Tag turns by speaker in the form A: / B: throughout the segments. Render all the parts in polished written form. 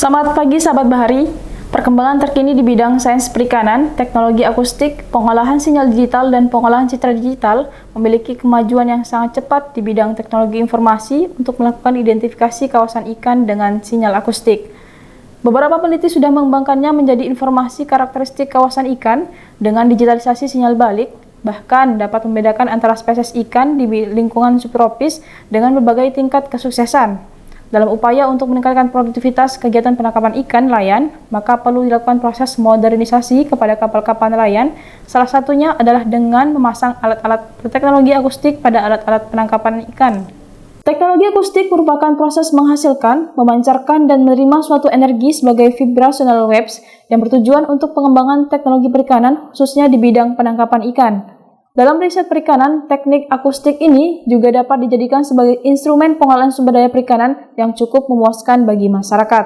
A: Selamat pagi sahabat Bahari. Perkembangan terkini di bidang sains perikanan, teknologi akustik, pengolahan sinyal digital, dan pengolahan citra digital memiliki kemajuan yang sangat cepat di bidang teknologi informasi untuk melakukan identifikasi kawasan ikan dengan sinyal akustik. Beberapa peneliti sudah mengembangkannya menjadi informasi karakteristik kawasan ikan dengan digitalisasi sinyal balik, bahkan dapat membedakan antara spesies ikan di lingkungan subtropis dengan berbagai tingkat kesuksesan. Dalam upaya untuk meningkatkan produktivitas kegiatan penangkapan ikan nelayan, maka perlu dilakukan proses modernisasi kepada kapal-kapal nelayan. Salah satunya adalah dengan memasang alat-alat teknologi akustik pada alat-alat penangkapan ikan. Teknologi akustik merupakan proses menghasilkan, memancarkan, dan menerima suatu energi sebagai vibrational waves yang bertujuan untuk pengembangan teknologi perikanan, khususnya di bidang penangkapan ikan. Dalam riset perikanan, teknik akustik ini juga dapat dijadikan sebagai instrumen pengolahan sumber daya perikanan yang cukup memuaskan bagi masyarakat.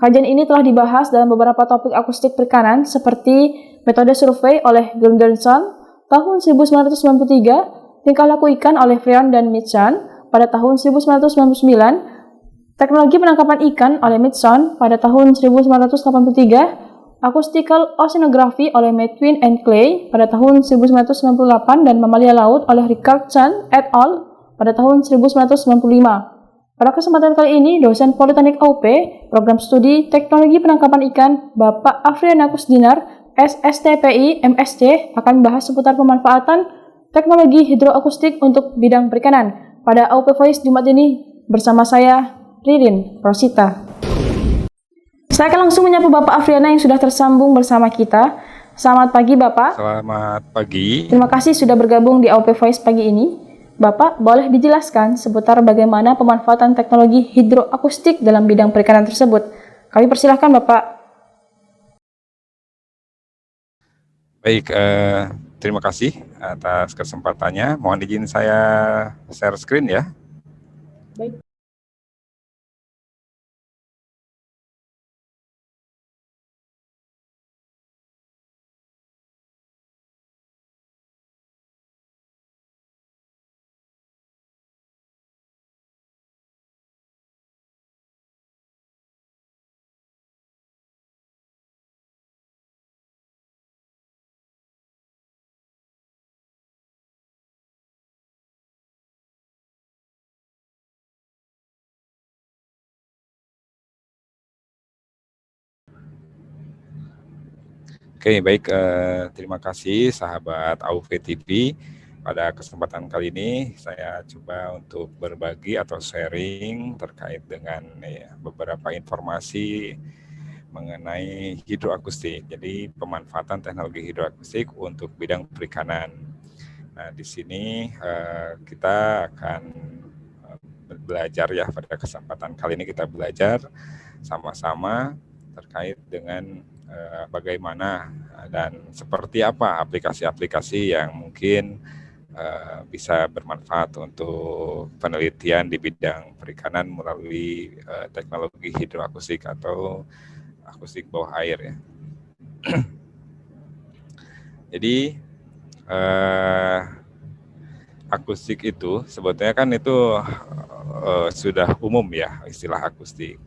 A: Kajian ini telah dibahas dalam beberapa topik akustik perikanan seperti metode survei oleh Gunderson tahun 1993, tingkah laku ikan oleh Freon dan Mitchell pada tahun 1999, teknologi penangkapan ikan oleh Mitchell pada tahun 1983, Acoustical Oceanography oleh Medwin and Clay pada tahun 1998 dan Mamalia Laut oleh Richardson et al. Pada tahun 1995. Pada kesempatan kali ini, dosen Politeknik AUP, Program Studi Teknologi Penangkapan Ikan, Bapak Afriana Kusdinar, SSTPI MSc, akan membahas seputar pemanfaatan teknologi hidroakustik untuk bidang perikanan. Pada AUP Voice Jumat ini, bersama saya, Ririn Rosita. Saya akan langsung menyapa Bapak Afriana yang sudah tersambung bersama kita. Selamat pagi Bapak.
B: Selamat pagi.
A: Terima kasih sudah bergabung di AUP Voice pagi ini. Bapak, boleh dijelaskan seputar bagaimana pemanfaatan teknologi hidroakustik dalam bidang perikanan tersebut? Kami persilahkan Bapak.
B: Baik, terima kasih atas kesempatannya. Mohon izin saya share screen ya.
A: Baik.
B: Oke, baik. Terima kasih sahabat AUV TV. Pada kesempatan kali ini saya coba untuk berbagi atau sharing terkait dengan beberapa informasi mengenai hidroakustik. Jadi pemanfaatan teknologi hidroakustik untuk bidang perikanan. Nah, di sini kita akan belajar ya, pada kesempatan kali ini kita belajar sama-sama terkait dengan bagaimana dan seperti apa aplikasi-aplikasi yang mungkin bisa bermanfaat untuk penelitian di bidang perikanan melalui teknologi hidroakustik atau akustik bawah air ya. Jadi akustik itu sebetulnya kan itu sudah umum ya, istilah akustik.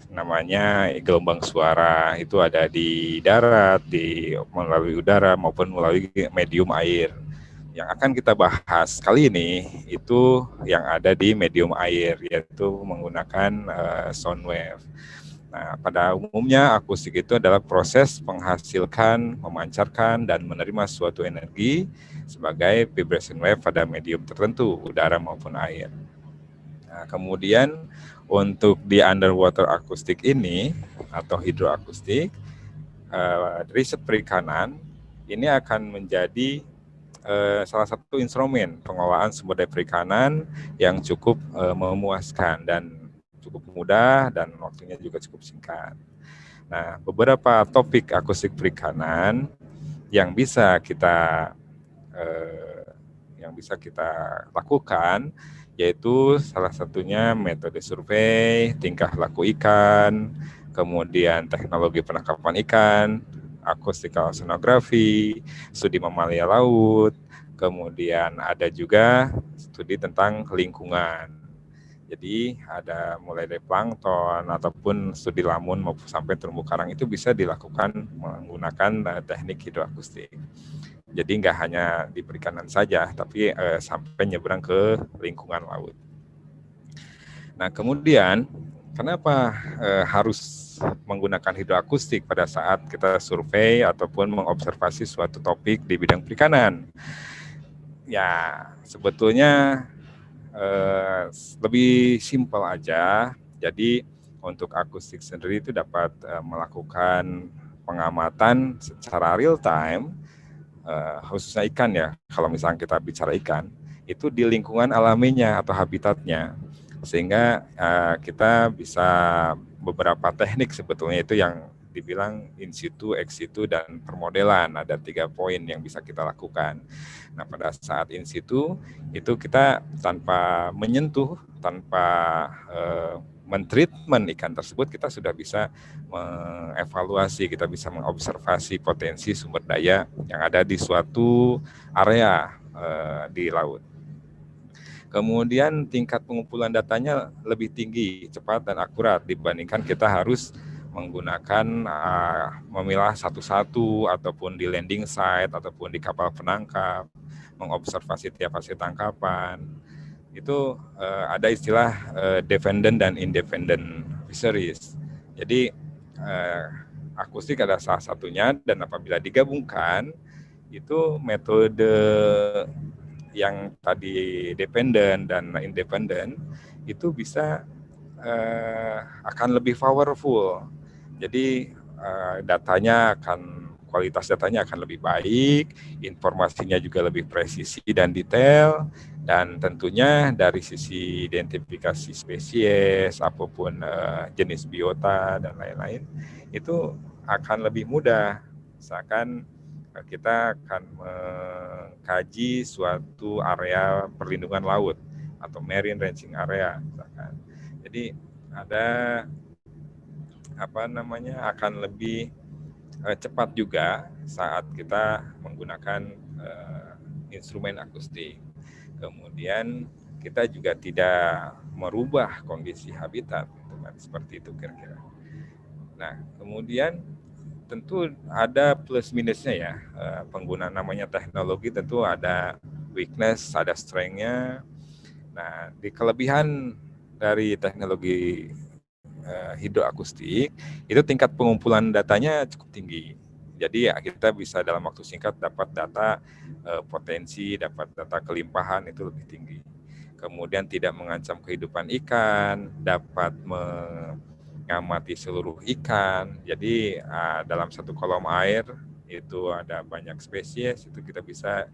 B: Namanya gelombang suara itu ada di darat, melalui udara maupun melalui medium air. Yang akan kita bahas kali ini itu yang ada di medium air, yaitu menggunakan sound wave. Nah, pada umumnya akustik itu adalah proses menghasilkan, memancarkan, dan menerima suatu energi sebagai vibration wave pada medium tertentu, udara maupun air. Nah, kemudian untuk di underwater akustik ini atau hidroakustik, riset perikanan ini akan menjadi salah satu instrumen pengolahan sumber daya perikanan yang cukup memuaskan dan cukup mudah dan waktunya juga cukup singkat. Nah, beberapa topik akustik perikanan yang bisa kita lakukan yaitu salah satunya metode survei, tingkah laku ikan, kemudian teknologi penangkapan ikan, acoustical oceanography, studi mamalia laut, kemudian ada juga studi tentang lingkungan. Jadi ada mulai dari plankton ataupun studi lamun maupun sampai terumbu karang itu bisa dilakukan menggunakan teknik hidroakustik. Jadi nggak hanya di perikanan saja, tapi sampai nyebrang ke lingkungan laut. Nah kemudian kenapa harus menggunakan hidroakustik pada saat kita survei ataupun mengobservasi suatu topik di bidang perikanan? Ya sebetulnya lebih simpel aja. Jadi untuk akustik sendiri itu dapat melakukan pengamatan secara real time, khususnya ikan ya. Kalau misalnya kita bicara ikan, itu di lingkungan alaminya atau habitatnya, sehingga kita bisa beberapa teknik sebetulnya itu yang dibilang in situ, ex situ, dan permodelan. Ada 3 poin yang bisa kita lakukan. Nah, pada saat in situ itu kita tanpa menyentuh, tanpa mentreatment ikan tersebut, kita sudah bisa mengevaluasi, kita bisa mengobservasi potensi sumber daya yang ada di suatu area di laut. Kemudian tingkat pengumpulan datanya lebih tinggi, cepat dan akurat dibandingkan kita harus menggunakan memilah satu-satu ataupun di landing site ataupun di kapal penangkap, mengobservasi tiap hasil tangkapan. Itu ada istilah dependent dan independent fisheries. Jadi akustik ada salah satunya, dan apabila digabungkan itu metode yang tadi dependent dan independent itu bisa akan lebih powerful. Jadi kualitas datanya akan lebih baik, informasinya juga lebih presisi dan detail, dan tentunya dari sisi identifikasi spesies, apapun jenis biota dan lain-lain, itu akan lebih mudah. Misalkan kita akan mengkaji suatu area perlindungan laut atau marine ranging area misalkan. Jadi ada akan lebih cepat juga saat kita menggunakan instrumen akustik. Kemudian kita juga tidak merubah kondisi habitat, seperti itu kira-kira. Nah, kemudian tentu ada plus minusnya ya. Penggunaan namanya teknologi tentu ada weakness, ada strength-nya. Nah, di kelebihan dari teknologi hidroakustik itu tingkat pengumpulan datanya cukup tinggi. Jadi ya kita bisa dalam waktu singkat dapat data potensi, dapat data kelimpahan itu lebih tinggi. Kemudian tidak mengancam kehidupan ikan, dapat mengamati seluruh ikan. Jadi dalam satu kolom air itu ada banyak spesies, itu kita bisa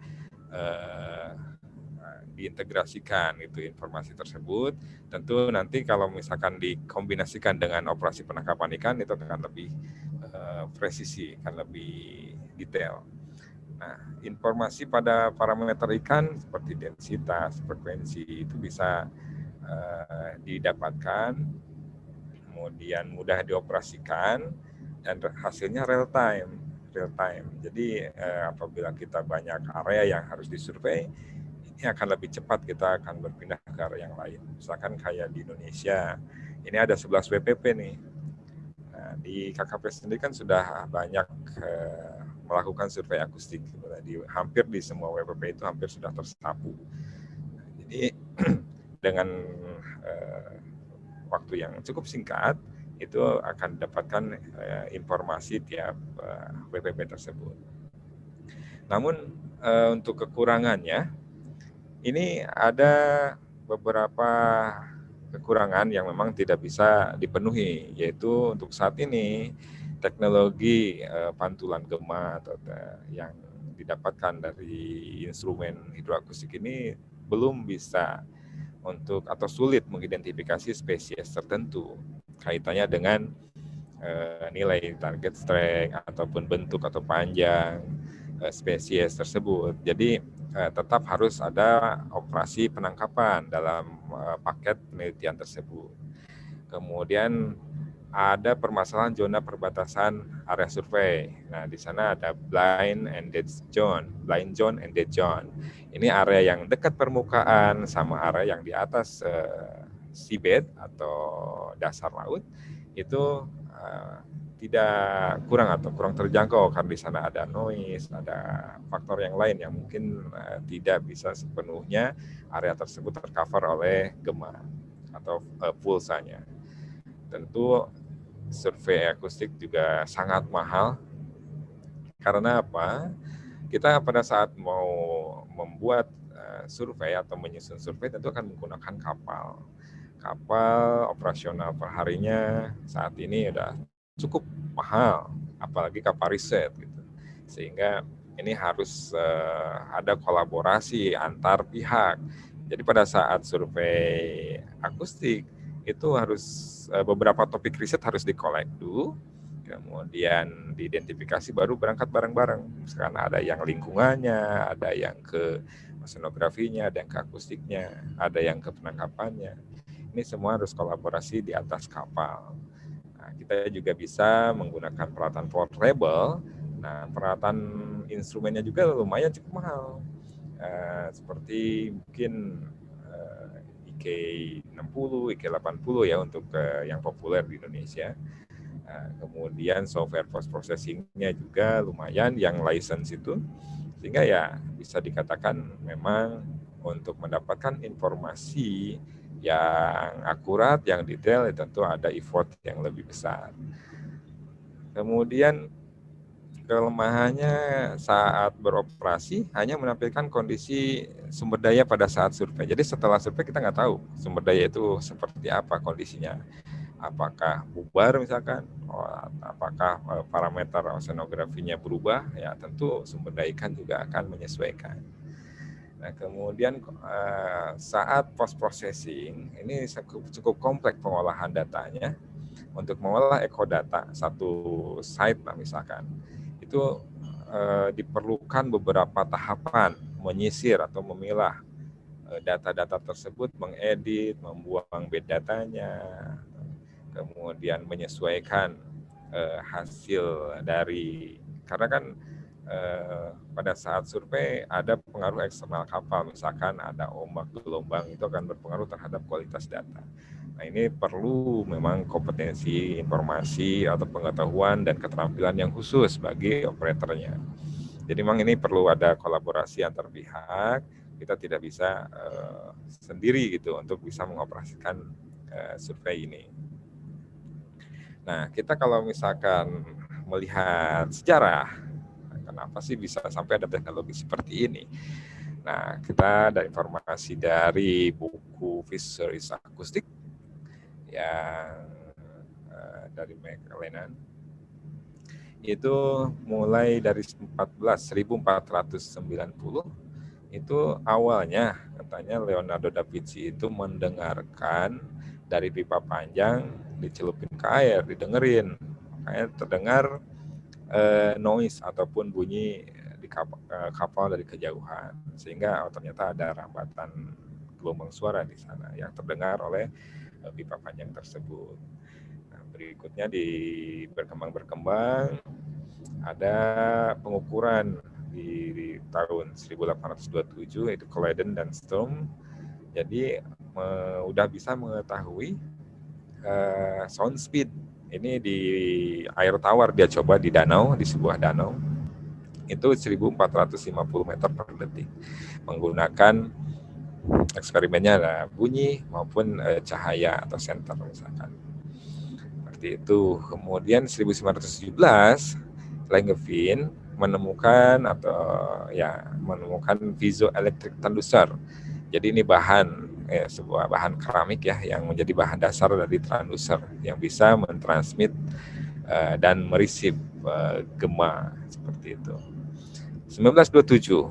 B: diintegrasikan itu informasi tersebut. Tentu nanti kalau misalkan dikombinasikan dengan operasi penangkapan ikan itu akan lebih presisi, akan lebih detail. Nah, informasi pada parameter ikan seperti densitas, frekuensi itu bisa didapatkan, kemudian mudah dioperasikan dan hasilnya real time. Jadi apabila kita banyak area yang harus disurvei, ini akan lebih cepat, kita akan berpindah ke area yang lain. Misalkan kayak di Indonesia, ini ada 11 WPP nih. Nah, di KKP sendiri kan sudah banyak melakukan survei akustik. Hampir di semua WPP itu hampir sudah tersapu. Nah, jadi dengan waktu yang cukup singkat, itu akan dapatkan informasi tiap WPP tersebut. Namun untuk kekurangannya, ini ada beberapa kekurangan yang memang tidak bisa dipenuhi, yaitu untuk saat ini teknologi pantulan gema atau yang didapatkan dari instrumen hidroakustik ini belum bisa untuk atau sulit mengidentifikasi spesies tertentu kaitannya dengan nilai target strike ataupun bentuk atau panjang spesies tersebut. Jadi tetap harus ada operasi penangkapan dalam paket penelitian tersebut. Kemudian ada permasalahan zona perbatasan area survei. Nah, di sana ada blind zone and dead zone. Ini area yang dekat permukaan sama area yang di atas seabed atau dasar laut itu tidak kurang terjangkau karena di sana ada noise, ada faktor yang lain yang mungkin tidak bisa sepenuhnya area tersebut tercover oleh gema atau pulsanya. Tentu survei akustik juga sangat mahal. Karena apa? Kita pada saat mau membuat survei atau menyusun survei tentu akan menggunakan kapal. Kapal operasional perharinya saat ini udah cukup mahal, apalagi kapal riset gitu. Sehingga ini harus ada kolaborasi antar pihak. Jadi pada saat survei akustik itu harus beberapa topik riset harus dikolek dulu, kemudian diidentifikasi baru berangkat bareng-bareng. Misalkan ada yang lingkungannya, ada yang ke oceanografinya, ada yang ke akustiknya, ada yang ke penangkapannya. Ini semua harus kolaborasi di atas kapal. Nah, kita juga bisa menggunakan peralatan portable. Nah, peralatan instrumennya juga lumayan cukup mahal. Seperti mungkin IK60, IK80 ya untuk yang populer di Indonesia. Kemudian software post processing-nya juga lumayan yang license itu, sehingga ya bisa dikatakan memang untuk mendapatkan informasi yang akurat, yang detail, tentu ada effort yang lebih besar. Kemudian kelemahannya saat beroperasi hanya menampilkan kondisi sumber daya pada saat survei. Jadi setelah survei kita nggak tahu sumber daya itu seperti apa kondisinya. Apakah bubar misalkan, apakah parameter oceanografinya berubah, ya tentu sumber daya ikan juga akan menyesuaikan. Nah, kemudian saat post processing ini cukup kompleks pengolahan datanya. Untuk mengolah ekodata satu site misalkan, itu diperlukan beberapa tahapan menyisir atau memilah data-data tersebut, mengedit, membuang bed datanya, kemudian menyesuaikan hasil dari, karena kan pada saat survei ada pengaruh eksternal kapal, misalkan ada ombak, gelombang, itu akan berpengaruh terhadap kualitas data. Nah, ini perlu memang kompetensi informasi atau pengetahuan dan keterampilan yang khusus bagi operatornya. Jadi memang ini perlu ada kolaborasi antar pihak. Kita tidak bisa sendiri gitu untuk bisa mengoperasikan survei ini. Nah, kita kalau misalkan melihat sejarah, kenapa sih bisa sampai ada teknologi seperti ini? Nah, kita ada informasi dari buku Fisheries Acoustic yang dari McLennan. Itu mulai dari 1490 itu awalnya katanya Leonardo da Vinci itu mendengarkan dari pipa panjang dicelupin ke air, didengerin, makanya terdengar noise ataupun bunyi di kapal dari kejauhan, sehingga ternyata ada rambatan gelombang suara di sana yang terdengar oleh pipa panjang tersebut. Nah, berikutnya berkembang ada pengukuran di tahun 1827 itu Collision dan Storm. Jadi udah bisa mengetahui sound speed. Ini di air tawar dia coba di danau, di sebuah danau. Itu 1450 meter per detik. Menggunakan eksperimennya ada bunyi maupun cahaya atau senter misalkan. Seperti itu. Kemudian 1917 Langevin menemukan piezoelectric transducer. Jadi ini sebuah bahan keramik ya yang menjadi bahan dasar dari transducer yang bisa mentransmit dan mereceive gema seperti itu. 1927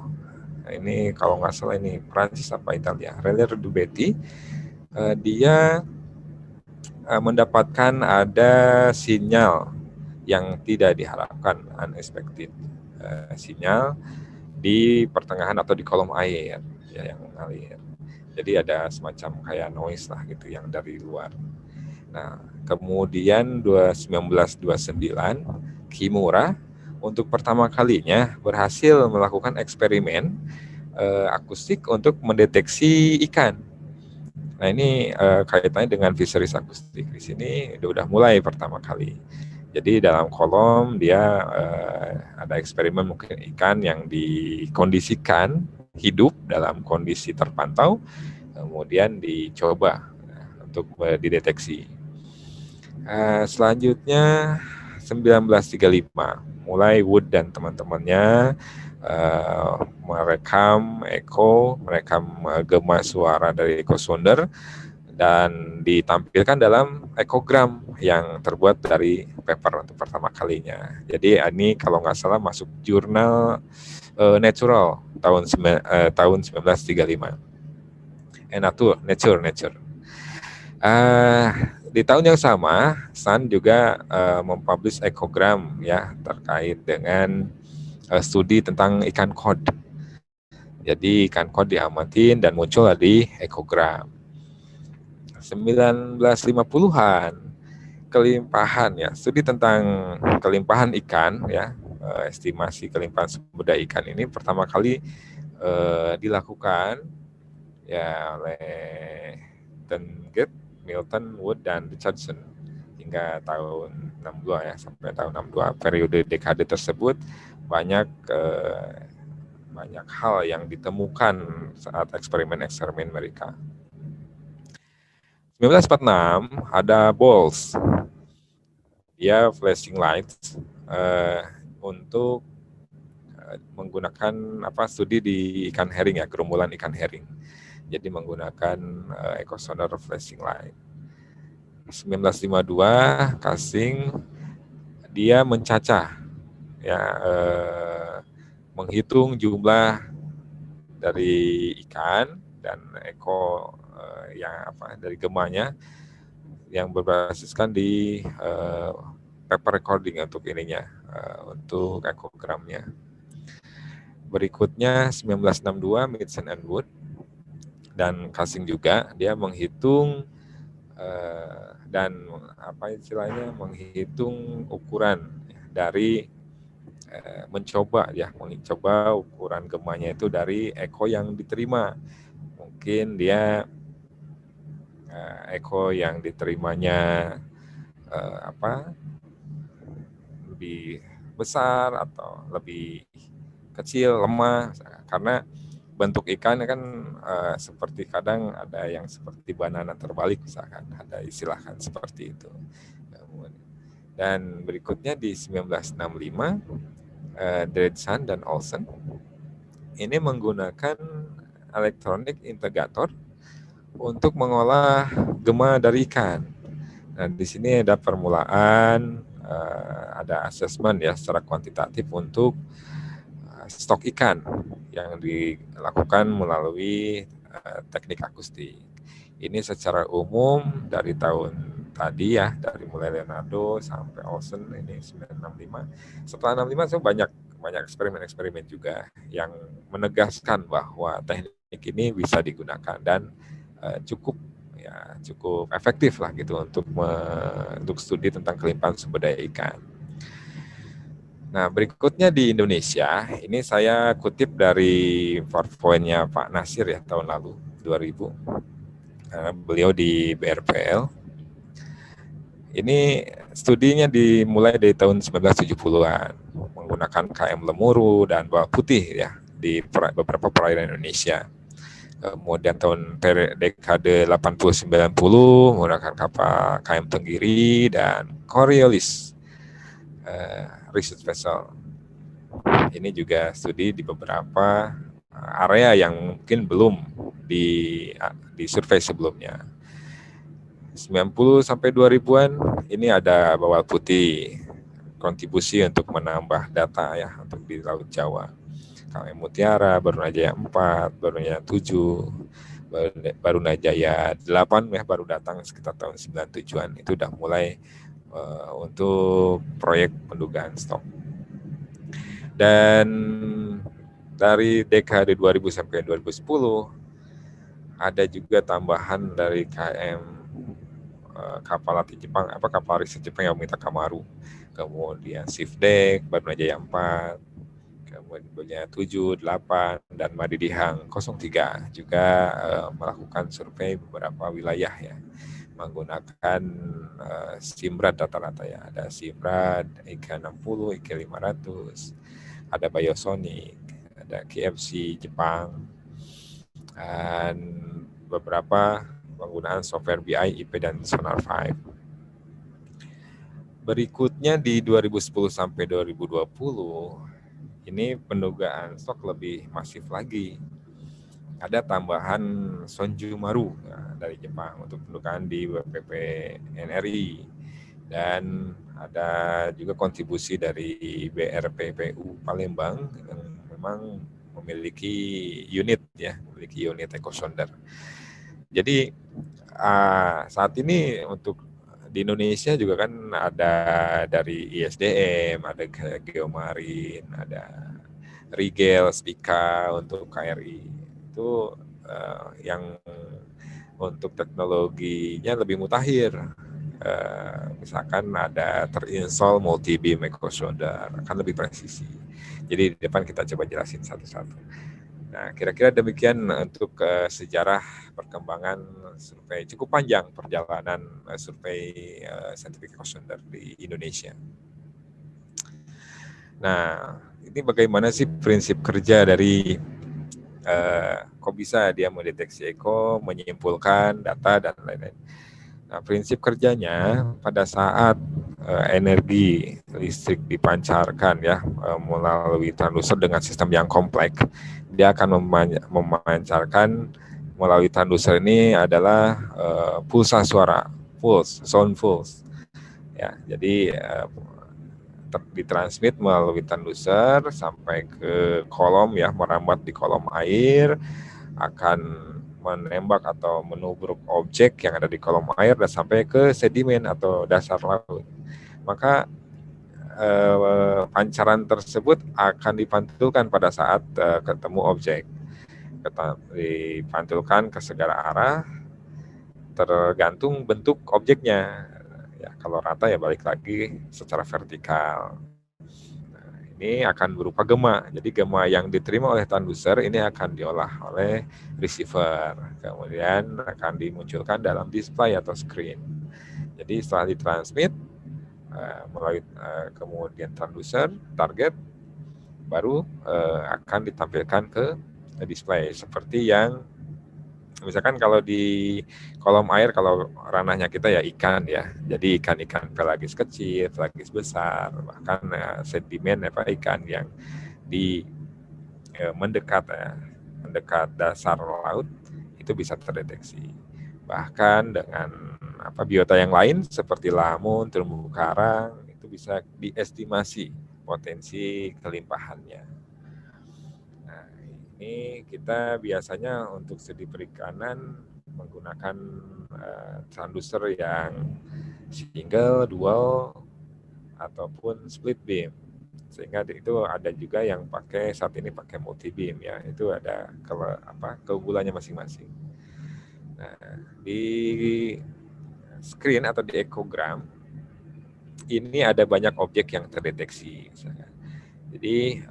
B: ini kalau nggak salah ini Prancis apa Italia, Relais Dubetti dia mendapatkan ada sinyal yang tidak diharapkan, unexpected sinyal di pertengahan atau di kolom air ya, yang mengalir. Jadi ada semacam kayak noise lah gitu yang dari luar. Nah, kemudian 1929 Kimura untuk pertama kalinya berhasil melakukan eksperimen akustik untuk mendeteksi ikan. Nah ini kaitannya dengan fisheries akustik. Di sini udah mulai pertama kali. Jadi dalam kolom dia ada eksperimen mungkin ikan yang dikondisikan hidup dalam kondisi terpantau, kemudian dicoba untuk dideteksi. Selanjutnya 1935, mulai Wood dan teman-temannya merekam gema suara dari echo sounder dan ditampilkan dalam ekogram yang terbuat dari paper untuk pertama kalinya. Jadi ini kalau nggak salah masuk jurnal Natural tahun 1935. Nature. Di tahun yang sama, Sun juga mempublish ekogram ya terkait dengan studi tentang ikan kod. Jadi ikan kod diamatin dan muncul di ekogram. 1950-an, kelimpahan ya, studi tentang kelimpahan ikan ya, estimasi kelimpahan sumber daya ikan ini pertama kali dilakukan ya oleh Tengget, Milton, Wood, dan Richardson hingga tahun 62 ya, sampai tahun 62. Periode dekade tersebut banyak hal yang ditemukan saat eksperimen mereka. 1946 ada BOLS, dia flashing lights untuk menggunakan studi di ikan herring ya, gerombolan ikan herring. Jadi menggunakan echo sounder flashing light. 1952 Casing dia mencacah ya, menghitung jumlah dari ikan dan dari gemanya yang berbasiskan di paper recording untuk untuk ekogramnya. Berikutnya 1962 Mitchell and Wood dan Casing juga dia menghitung dan menghitung ukuran dari mencoba ukuran gemanya itu dari echo yang diterima. Mungkin dia echo yang diterimanya lebih besar atau lebih kecil, lemah, karena bentuk ikan kan seperti kadang ada yang seperti banana terbalik misalkan, ada istilahkan seperti itu. Dan berikutnya di 1965 Dreadson dan Olsen ini menggunakan electronic integrator untuk mengolah gema dari ikan. Nah, di sini ada permulaan, ada assessment ya secara kuantitatif untuk stok ikan yang dilakukan melalui teknik akustik. Ini secara umum dari tahun tadi ya, dari mulai Leonardo sampai Olsen ini 1965. Setelah 65 so banyak eksperimen juga yang menegaskan bahwa teknik ini bisa digunakan dan cukup efektif lah gitu untuk studi tentang kelimpahan sumber daya ikan. Nah, berikutnya di Indonesia, ini saya kutip dari PowerPoint-nya Pak Nasir ya tahun lalu 2000. Beliau di BRPL. Ini studinya dimulai dari tahun 1970-an menggunakan KM Lemuru dan bawal putih ya di beberapa perairan Indonesia. Kemudian tahun dekade 80-90 menggunakan kapal KM Tenggiri dan Coriolis research vessel. Ini juga studi di beberapa area yang mungkin belum di survei sebelumnya. 90 sampai 2000-an ini ada bawal putih, kontribusi untuk menambah data ya untuk di Laut Jawa. KM Mutiara, Barunajaya 4, Barunajaya 7, Barunajaya 8 ya baru datang sekitar tahun 97-an. Itu udah mulai untuk proyek pendugaan stok. Dan dari dekade 2000 sampai 2010 ada juga tambahan dari KM kapal latih Jepang, kapal riset Jepang yang minta Kamaru, kemudian Shipdeck, Barunajaya 4, kemudian 7, 8, dan Madidihang 03 juga melakukan survei beberapa wilayah ya, menggunakan Simrad rata-rata ya. Ada Simrad, IK60, IK500, ada Biosonic, ada KFC Jepang, dan beberapa penggunaan software BI, IP, dan Sonar 5. Berikutnya di 2010 sampai 2020, ini pendugaan stok lebih masif lagi. Ada tambahan Sonjumaru dari Jepang untuk pendugaan di WPP NRI. Dan ada juga kontribusi dari BRPPU Palembang yang memang memiliki unit EcoSounder. Jadi saat ini untuk di Indonesia juga kan ada dari ISDM, ada Geomarin, ada Rigel, Spika untuk KRI. Itu yang untuk teknologinya lebih mutakhir. Misalkan ada terinstall multi-beam EcoSounder, akan lebih presisi. Jadi di depan kita coba jelasin satu-satu. Nah, kira-kira demikian untuk sejarah perkembangan survei. Cukup panjang perjalanan survei Scientific EcoSounder di Indonesia. Nah, ini bagaimana sih prinsip kerja dari kok bisa dia mendeteksi eko, menyimpulkan data, dan lain-lain. Nah, prinsip kerjanya pada saat energi listrik dipancarkan ya melalui transducer dengan sistem yang kompleks, dia akan memancarkan melalui transducer ini adalah pulsa suara, sound pulse. Ya, jadi ditransmit melalui transducer sampai ke kolom ya, merambat di kolom air, akan menembak atau menubruk objek yang ada di kolom air dan sampai ke sedimen atau dasar laut. Maka pancaran tersebut akan dipantulkan pada saat ketemu objek. Dipantulkan ke segala arah tergantung bentuk objeknya. Ya, kalau rata ya balik lagi secara vertikal. Nah, ini akan berupa gema. Jadi gema yang diterima oleh transducer ini akan diolah oleh receiver. Kemudian akan dimunculkan dalam display atau screen. Jadi setelah ditransmit melalui kemudian transducer target, baru akan ditampilkan ke display seperti yang misalkan kalau di kolom air, kalau ranahnya kita ya ikan ya, jadi ikan-ikan pelagis kecil, pelagis besar, bahkan sedimen ikan yang di mendekat dasar laut itu bisa terdeteksi. Bahkan dengan biota yang lain seperti lamun, terumbu karang itu bisa diestimasi potensi kelimpahannya. Nah, ini kita biasanya untuk studi perikanan menggunakan transducer yang single, dual, ataupun split beam. Sehingga itu ada juga yang saat ini pakai multi beam ya. Itu ada keunggulannya masing-masing. Nah, di screen atau di ekogram ini ada banyak objek yang terdeteksi misalkan. Jadi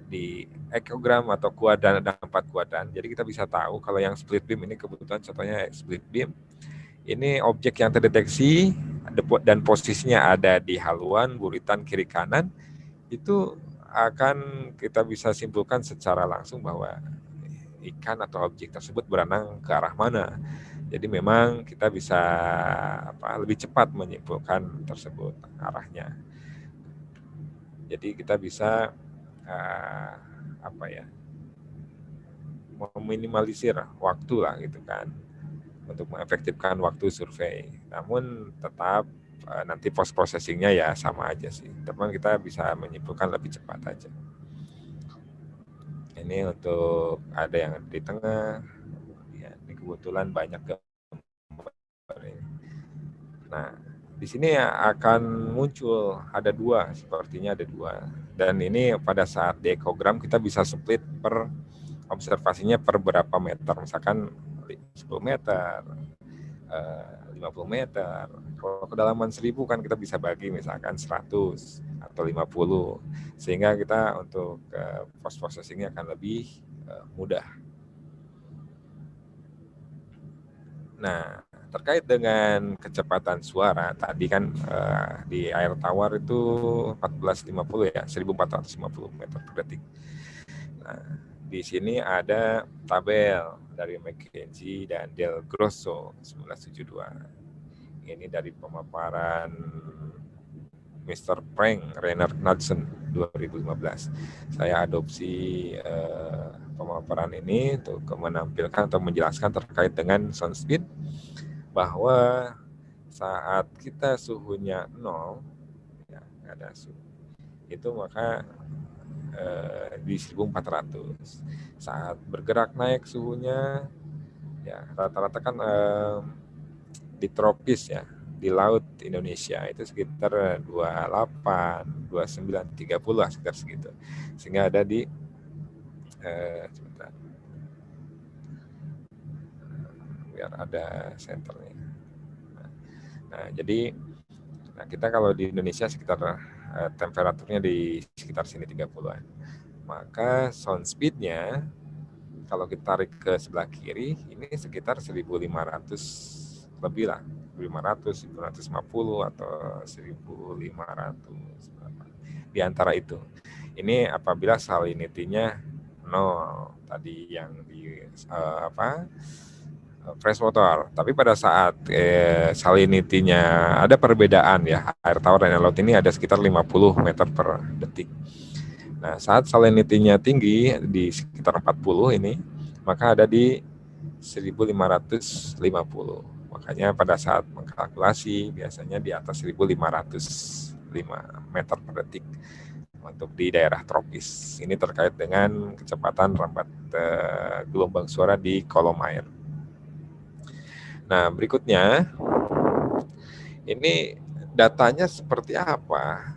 B: di ekogram atau kuadran ada 4 kuadran. Jadi kita bisa tahu kalau yang split beam ini kebetulan contohnya split beam. Ini objek yang terdeteksi dan posisinya ada di haluan, buritan, kiri kanan. Itu akan kita bisa simpulkan secara langsung bahwa ikan atau objek tersebut berenang ke arah mana. Jadi memang kita bisa lebih cepat menyimpulkan tersebut arahnya. Jadi kita bisa meminimalisir waktu lah gitu kan untuk mengefektifkan waktu survei. Namun tetap nanti post processingnya ya sama aja sih. Teman kita bisa menyimpulkan lebih cepat aja. Ini untuk ada yang di tengah. Ya, ini kebetulan banyak gambar ini. Nah, di sini akan muncul ada dua, sepertinya ada dua. Dan ini pada saat di ekogram kita bisa split per observasinya per berapa meter, misalkan 10 meter, 50 meter. Kalau kedalaman 1000 kan kita bisa bagi misalkan 100 atau 50, sehingga kita untuk post processingnya akan lebih mudah. Nah, terkait dengan kecepatan suara, tadi kan di air tawar itu 1450 ya, 1450 meter per detik. Nah, di sini ada tabel dari McKinsey dan Del Grosso 1972. Ini dari pemaparan Mr. Frank Rainer Knudsen 2015. Saya adopsi pemaparan ini untuk menampilkan atau menjelaskan terkait dengan sound speed, bahwa saat kita suhunya 0, ya, nggak ada suhu, itu maka di 1400. Saat bergerak naik suhunya, ya rata-rata kan di tropis ya, di laut Indonesia itu sekitar 28, 29, 30 lah, sekitar segitu. Sehingga ada di sebentar, biar ada senternya. Nah, jadi kita kalau di Indonesia sekitar temperaturnya di sekitar sini 30-an. Maka sound speed-nya kalau kita tarik ke sebelah kiri ini sekitar 1500 lebih lah, 1500, 1550 atau 1500 di antara itu. Ini apabila salinity-nya 0 tadi yang di fresh water. Tapi pada saat salinity-nya ada perbedaan ya, air tawar dan air laut ini ada sekitar 50 meter per detik. Nah, saat salinity-nya tinggi di sekitar 40 ini, maka ada di 1550. Makanya pada saat mengkalkulasi biasanya di atas 1505 meter per detik untuk di daerah tropis. Ini terkait dengan kecepatan rambat gelombang suara di kolom air. Nah, berikutnya ini datanya seperti apa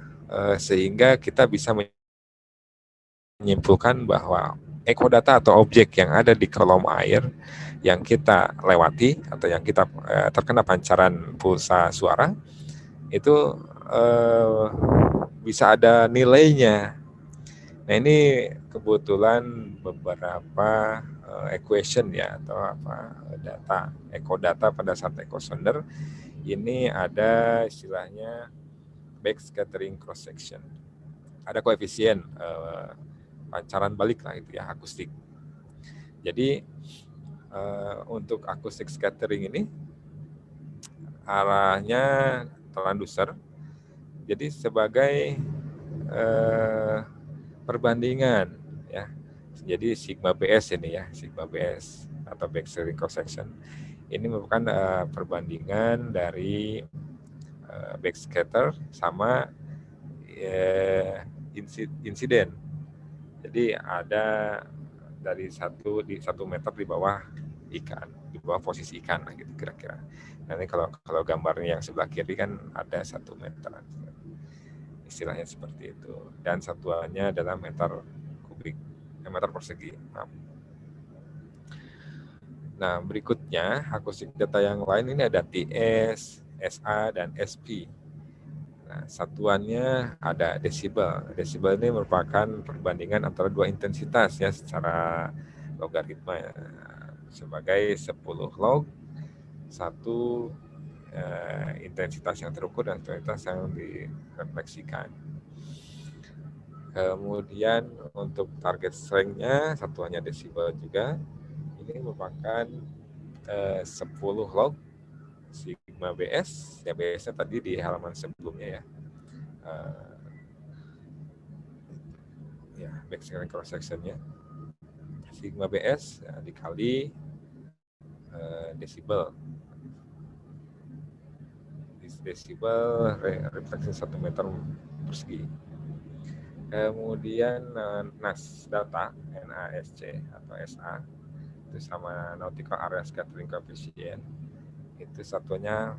B: sehingga kita bisa menyimpulkan bahwa ekodata atau objek yang ada di kolom air yang kita lewati atau yang kita terkena pancaran pulsa suara itu bisa ada nilainya. Nah, ini kebetulan beberapa equation ya atau data ekodata pada saat echo sounder ini ada istilahnya backscattering cross section. Ada koefisien pancaran balik lah itu ya, akustik. Jadi untuk acoustic scattering ini arahnya transducer. Jadi sebagai perbandingan ya. Jadi sigma BS ini ya, sigma BS atau backscattering cross section. Ini merupakan perbandingan dari backscatter sama insiden. Jadi ada dari 1 meter di bawah ikan, di bawah posisi ikan gitu kira-kira. Nanti kalau gambarnya yang sebelah kiri kan ada 1 meter. Istilahnya seperti itu. Dan satuannya adalah meter kubik, meter persegi. Nah, berikutnya akustik data yang lain ini ada TS, SA, dan SP. Nah, satuannya ada desibel. Desibel ini merupakan perbandingan antara dua intensitas ya secara logaritma ya. Sebagai 10 log, satu intensitas yang terukur dan intensitas yang direfleksikan. Kemudian untuk target strength-nya satuannya desibel juga. Ini merupakan 10 log sigma BS, ya BS-nya tadi di halaman sebelumnya ya. Ya, backscattering cross section-nya. Sigma BS ya, dikali desibel. Desibel refleksi 1 meter persegi. Kemudian NAS data, NASC atau SA, itu sama nautical area scattering coefficient, itu satunya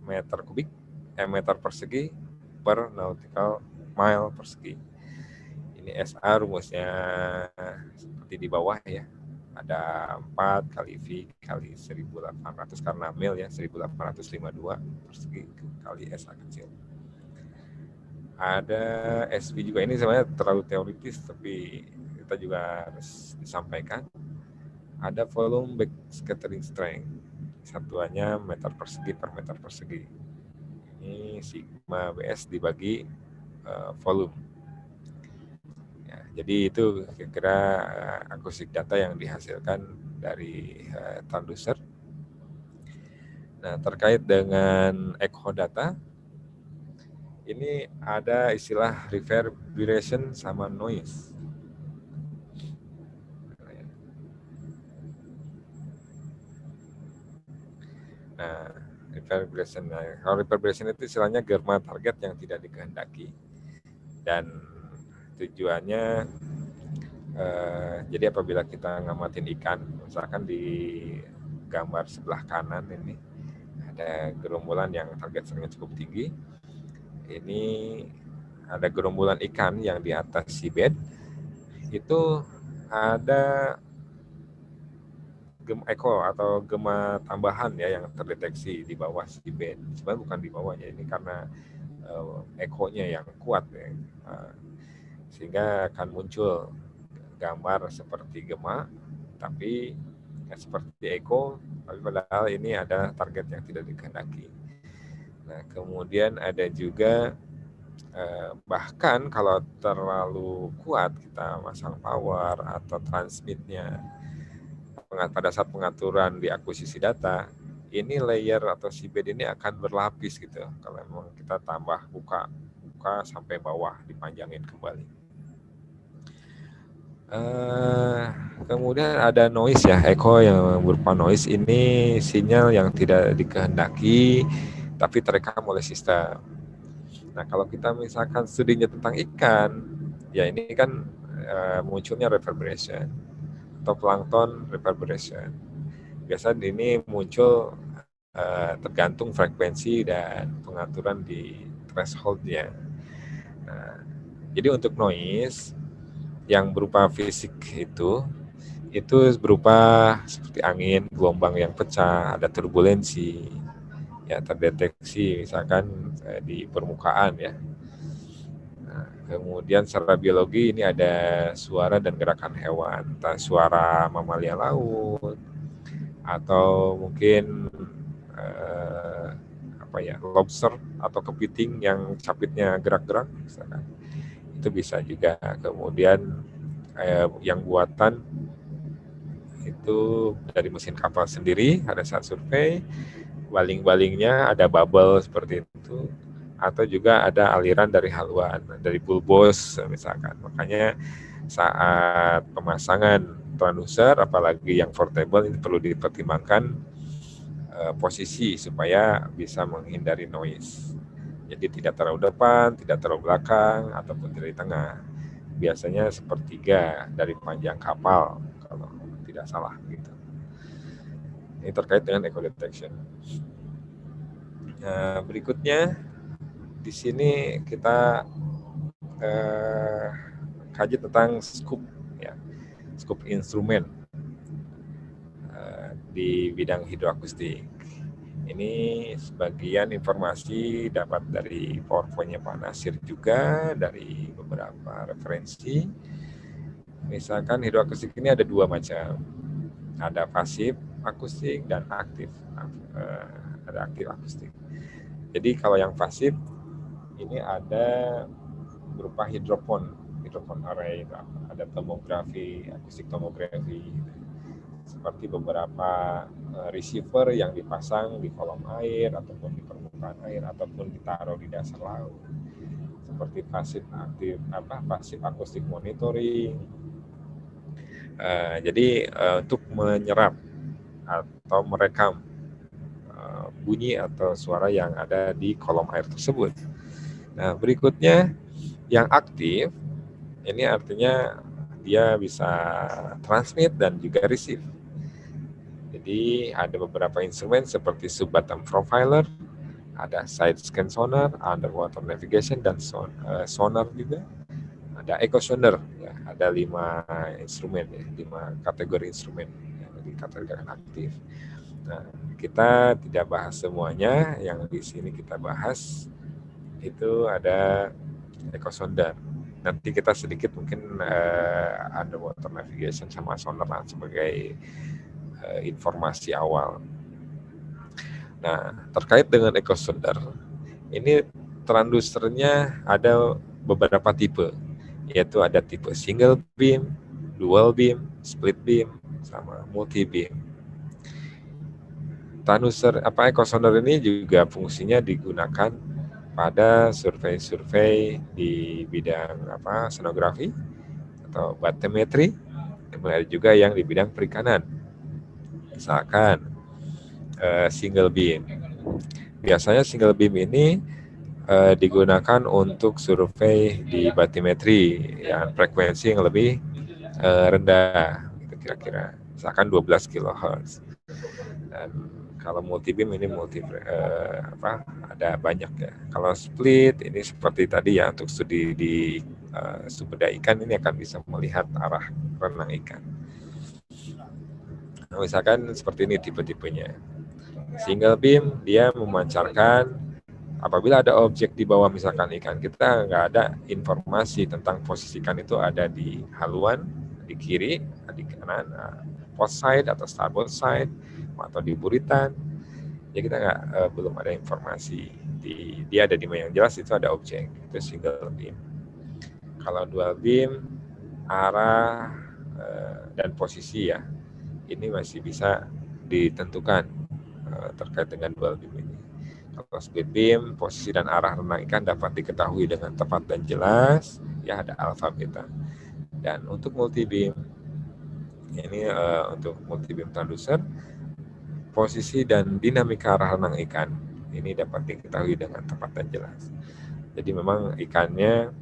B: meter kubik, meter persegi per nautical mile persegi. Ini SA rumusnya seperti di bawah ya. Ada 4 kali V kali 1800 karena mil ya, 1852 persegi kali SA kecil. Ada SV juga, ini sebenarnya terlalu teoritis tapi kita juga harus disampaikan. Ada volume backscattering strength, satuannya meter persegi per meter persegi. Ini sigma BS dibagi volume. Ya, jadi itu kira-kira akustik data yang dihasilkan dari transducer. Nah, terkait dengan echo data, ini ada istilah reverberation sama noise. Nah, reverberation. Nah, kalau reverberation itu istilahnya germa target yang tidak dikehendaki. Dan tujuannya, jadi apabila kita ngamatin ikan, misalkan di gambar sebelah kanan ini, ada gerombolan yang target seringnya cukup tinggi. Ini ada gerombolan ikan yang di atas seabed, itu ada echo atau gema tambahan ya yang terdeteksi di bawah seabed. Sebenarnya bukan di bawahnya, ini karena echo-nya yang kuat ya. Sehingga akan muncul gambar seperti gema, tapi seperti echo, tapi padahal ini ada target yang tidak dikehendaki. Nah, kemudian ada juga bahkan kalau terlalu kuat kita masang power atau transmitnya pada saat pengaturan di akuisisi data, ini layer atau seabed ini akan berlapis gitu. Kalau memang kita tambah buka sampai bawah dipanjangin kembali. Kemudian ada noise ya, echo yang berupa noise, ini sinyal yang tidak dikehendaki tapi terekam oleh sistem. Nah, kalau kita misalkan studinya tentang ikan, ya ini kan munculnya reverberation atau plankton reverberation. Biasanya ini muncul tergantung frekuensi dan pengaturan di thresholdnya. Nah, jadi untuk noise yang berupa fisik itu berupa seperti angin, gelombang yang pecah, ada turbulensi, ya terdeteksi misalkan di permukaan ya. Nah, kemudian secara biologi ini ada suara dan gerakan hewan, entah suara mamalia laut atau mungkin lobster atau kepiting yang capitnya gerak-gerak misalkan. Itu bisa juga. Kemudian yang buatan itu dari mesin kapal sendiri, ada saat survei, baling-balingnya ada bubble seperti itu, atau juga ada aliran dari haluan, dari bulbos misalkan. Makanya saat pemasangan transducer, apalagi yang portable, ini perlu dipertimbangkan posisi supaya bisa menghindari noise. Jadi tidak terlalu depan, tidak terlalu belakang, ataupun tidak di tengah. Biasanya sepertiga dari panjang kapal, kalau tidak salah gitu. Ini terkait dengan echo detection. Nah, berikutnya di sini kita kaji tentang scope ya, scope instrumen di bidang hidroakustik. Ini sebagian informasi dapat dari PowerPoint-nya Pak Nasir juga, dari beberapa referensi. Misalkan hidroakustik ini ada dua macam. Ada pasif akustik dan aktif. Ada aktif akustik. Jadi kalau yang pasif ini ada berupa hidropon array, ada tomografi, akustik tomografi. Seperti beberapa receiver yang dipasang di kolom air ataupun di permukaan air ataupun ditaruh di dasar laut. Seperti pasif akustik monitoring. Jadi untuk menyerap atau merekam bunyi atau suara yang ada di kolom air tersebut. Nah, berikutnya yang aktif, ini artinya dia bisa transmit dan juga receive. Jadi ada beberapa instrumen seperti sub-bottom profiler, ada side scan sonar, underwater navigation, dan sonar juga. ada echo sounder, ya, ada 5 instrumen, ya, 5 kategori instrumen yang dikategorikan aktif. Nah, kita tidak bahas semuanya, yang di sini kita bahas itu ada echo sounder. Nanti kita sedikit mungkin underwater navigation sama sonar sebagai informasi awal. Nah, terkait dengan echo sounder, ini transducernya ada beberapa tipe, yaitu ada tipe single beam, dual beam, split beam, sama multi beam. Transducer echo sounder ini juga fungsinya digunakan pada survei-survei di bidang sonografi atau bathymetry, kemudian juga yang di bidang perikanan. Misalkan single beam. Biasanya single beam ini digunakan untuk survei di bathymetry yang frekuensi yang lebih rendah, gitu kira-kira, misalkan 12 kHz. Dan kalau multi beam ini ada banyak ya. Kalau split ini seperti tadi ya, untuk studi di sumber daya ikan ini akan bisa melihat arah renang ikan. Nah, misalkan seperti ini tipe-tipenya. Single beam dia memancarkan apabila ada objek di bawah misalkan ikan, kita nggak ada informasi tentang posisi ikan itu ada di haluan, di kiri, di kanan, port side atau starboard side, atau di buritan. Ya kita belum ada informasi dia ada di mana. Yang jelas itu ada objek, itu single beam. Kalau dual beam, arah dan posisi ya, ini masih bisa ditentukan terkait dengan dual beam ini. Kalau split beam, posisi dan arah renang ikan dapat diketahui dengan tepat dan jelas, ya ada alfa beta. Dan untuk multi beam, ini untuk multi beam transducer, posisi dan dinamika arah renang ikan ini dapat diketahui dengan tepat dan jelas. Jadi memang ikannya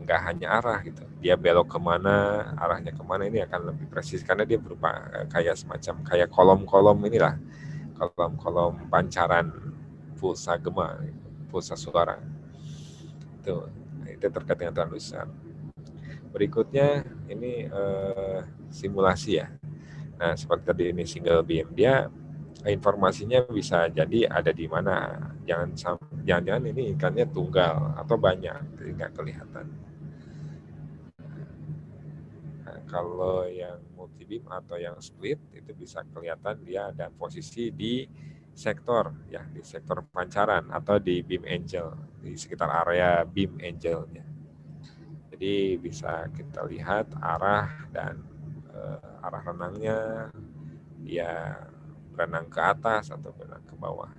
B: nggak hanya arah gitu, dia belok kemana, arahnya kemana, ini akan lebih presis karena dia berupa kayak semacam kayak kolom-kolom inilah, kolom-kolom pancaran pulsa gema, pulsa suara. Itu terkait dengan transducer. Berikutnya ini simulasi ya. Nah, seperti tadi ini single beam, dia informasinya bisa jadi ada di mana. Jangan-jangan ini ikannya tunggal atau banyak, jadi nggak kelihatan. Nah, kalau yang multi beam atau yang split itu bisa kelihatan dia ada posisi di sektor ya, di sektor pancaran atau di beam angle, di sekitar area beam angle-nya. Jadi bisa kita lihat arah dan arah renangnya, dia berenang ke atas atau berenang ke bawah.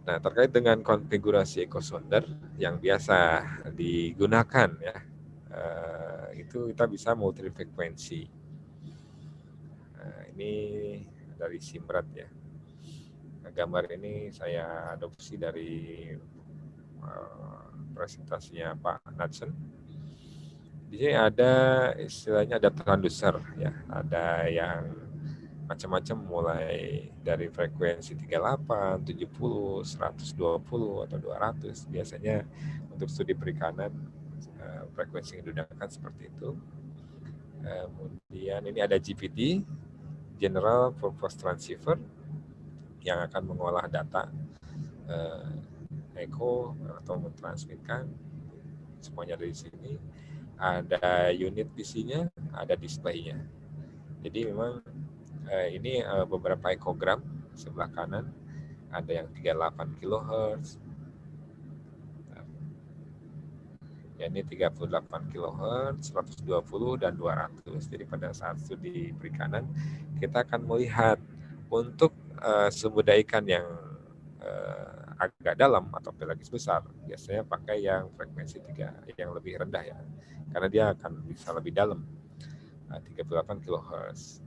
B: Nah, terkait dengan konfigurasi echo sounder yang biasa digunakan ya, itu kita bisa multi frekuensi. Ini dari Simrad ya. Gambar ini saya adopsi dari presentasinya Pak Natsen. Di sini ada istilahnya ada transducer ya, ada yang macam-macam mulai dari frekuensi 38, 70, 120 atau 200. Biasanya untuk studi perikanan frekuensi yang digunakan seperti itu. Kemudian ini ada GPT, General Purpose Transceiver, yang akan mengolah data echo atau mentransmitkan semuanya dari sini. Ada unit PC-nya, ada display-nya. Jadi memang ini beberapa ekogram sebelah kanan, ada yang 38 kHz, ya ini 38 kHz, 120 dan 200. Jadi pada saat studi perikanan kita akan melihat untuk sumber daya ikan yang agak dalam atau pelagis besar, biasanya pakai yang frekuensi 3 yang lebih rendah ya, karena dia akan bisa lebih dalam, 38 kHz.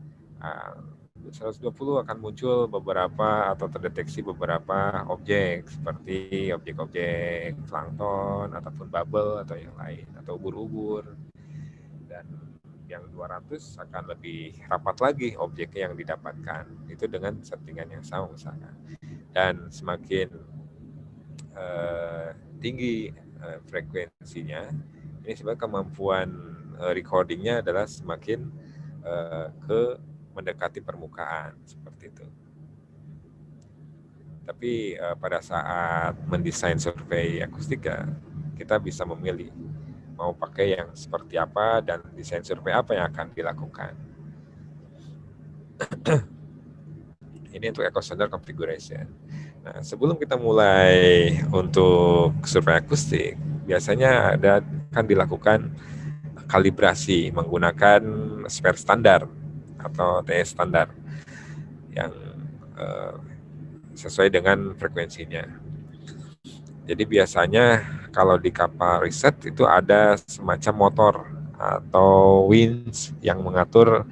B: 120 akan muncul beberapa atau terdeteksi beberapa objek seperti objek-objek plankton ataupun bubble atau yang lain atau ubur-ubur. Dan yang 200 akan lebih rapat lagi objeknya yang didapatkan, itu dengan settingan yang sama misalkan. Dan semakin tinggi frekuensinya, ini sebenarnya kemampuan recordingnya adalah semakin ke mendekati permukaan seperti itu. Tapi pada saat mendesain survei akustik ya, kita bisa memilih mau pakai yang seperti apa dan desain survei apa yang akan dilakukan. Ini untuk echo sounder configuration. Nah, sebelum kita mulai untuk survei akustik, biasanya akan dilakukan kalibrasi menggunakan spare standar atau TS standar yang sesuai dengan frekuensinya. Jadi biasanya kalau di kapal riset itu ada semacam motor atau winch yang mengatur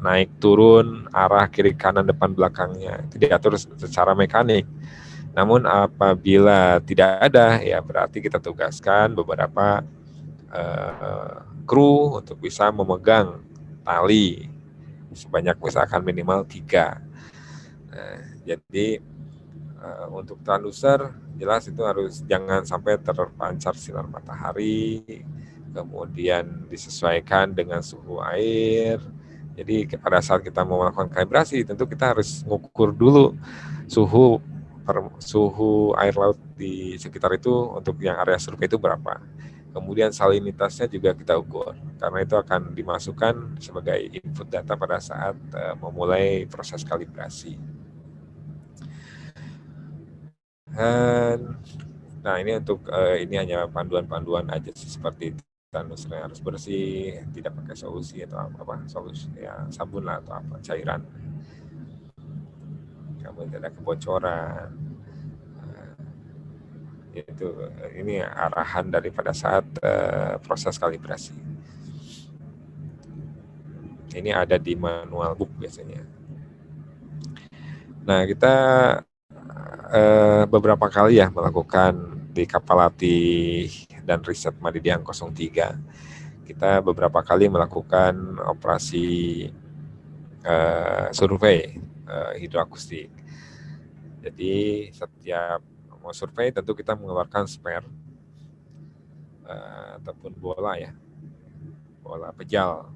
B: naik turun arah kiri kanan depan belakangnya. Itu diatur secara mekanik. Namun apabila tidak ada, ya berarti kita tugaskan beberapa kru untuk bisa memegang tali sebanyak misalkan minimal 3. Nah, jadi untuk transducer jelas itu harus jangan sampai terpancar sinar matahari, kemudian disesuaikan dengan suhu air. Jadi pada saat kita mau melakukan kalibrasi, tentu kita harus mengukur dulu suhu air laut di sekitar itu untuk yang area survei itu berapa. Kemudian salinitasnya juga kita ukur, karena itu akan dimasukkan sebagai input data pada saat memulai proses kalibrasi. Nah ini untuk ini hanya panduan-panduan aja sih, seperti transducer harus bersih, tidak pakai solusi atau apa solusi ya sabun lah atau apa cairan, kemudian tidak ada kebocoran. Itu ini arahan daripada saat proses kalibrasi. Ini ada di manual book biasanya. Nah kita beberapa kali ya melakukan di kapal latih dan riset Madidiang 03. Kita beberapa kali melakukan operasi survei hidroakustik. Jadi setiap mau survei tentu kita mengeluarkan spare ataupun bola ya, bola pejal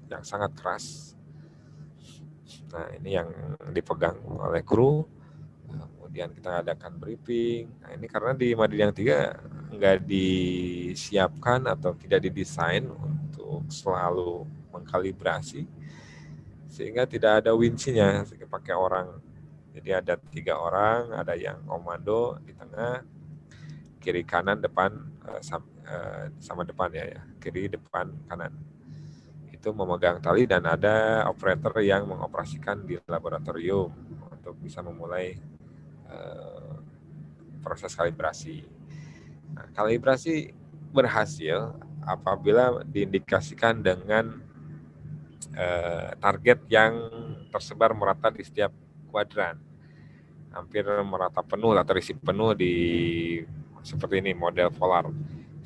B: yang sangat keras. Nah ini yang dipegang oleh kru. Kemudian kita adakan briefing. Nah ini karena di Madidiang 3 nggak disiapkan atau tidak didesain untuk selalu mengkalibrasi, sehingga tidak ada winch-nya, pakai orang. Jadi ada 3 orang, ada yang komando di tengah, kiri kanan depan sama depan ya, kiri depan kanan. Itu memegang tali dan ada operator yang mengoperasikan di laboratorium untuk bisa memulai proses kalibrasi. Nah, kalibrasi berhasil apabila diindikasikan dengan target yang tersebar merata di setiap kuadran, hampir merata penuh lah, terisi penuh di seperti ini model polar,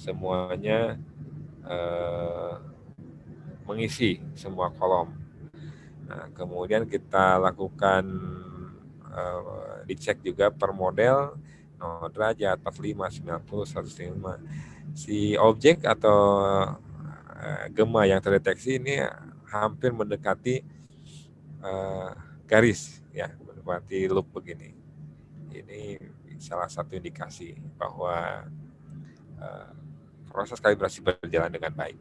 B: semuanya mengisi semua kolom. Nah, kemudian kita lakukan dicek juga per model 0 derajat, 45, 90, 105. Si objek atau gema yang terdeteksi ini hampir mendekati garis ya, mendekati loop begini. Ini salah satu indikasi bahwa proses kalibrasi berjalan dengan baik.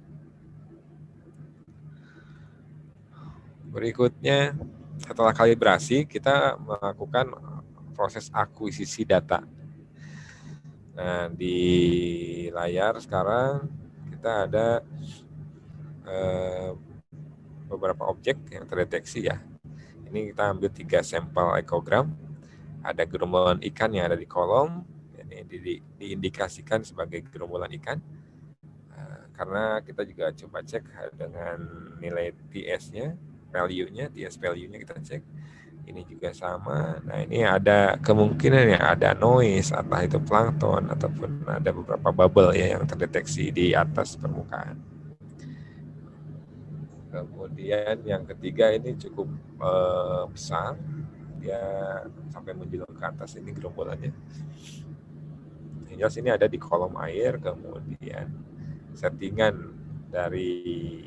B: Berikutnya, setelah kalibrasi, kita melakukan proses akuisisi data. Nah, di layar sekarang kita ada beberapa objek yang terdeteksi ya. Ini kita ambil 3 sampel ekogram. Ada gerombolan ikan yang ada di kolom. Ini diindikasikan sebagai gerombolan ikan. Karena kita juga coba cek dengan nilai TS-nya, value-nya, TS value-nya kita cek. Ini juga sama. Nah, ini ada kemungkinan ya ada noise, entah itu plankton ataupun ada beberapa bubble ya yang terdeteksi di atas permukaan. Kemudian yang ketiga ini cukup besar, dia sampai menjulang ke atas ini gerombolannya. Yang ini ada di kolom air, kemudian settingan dari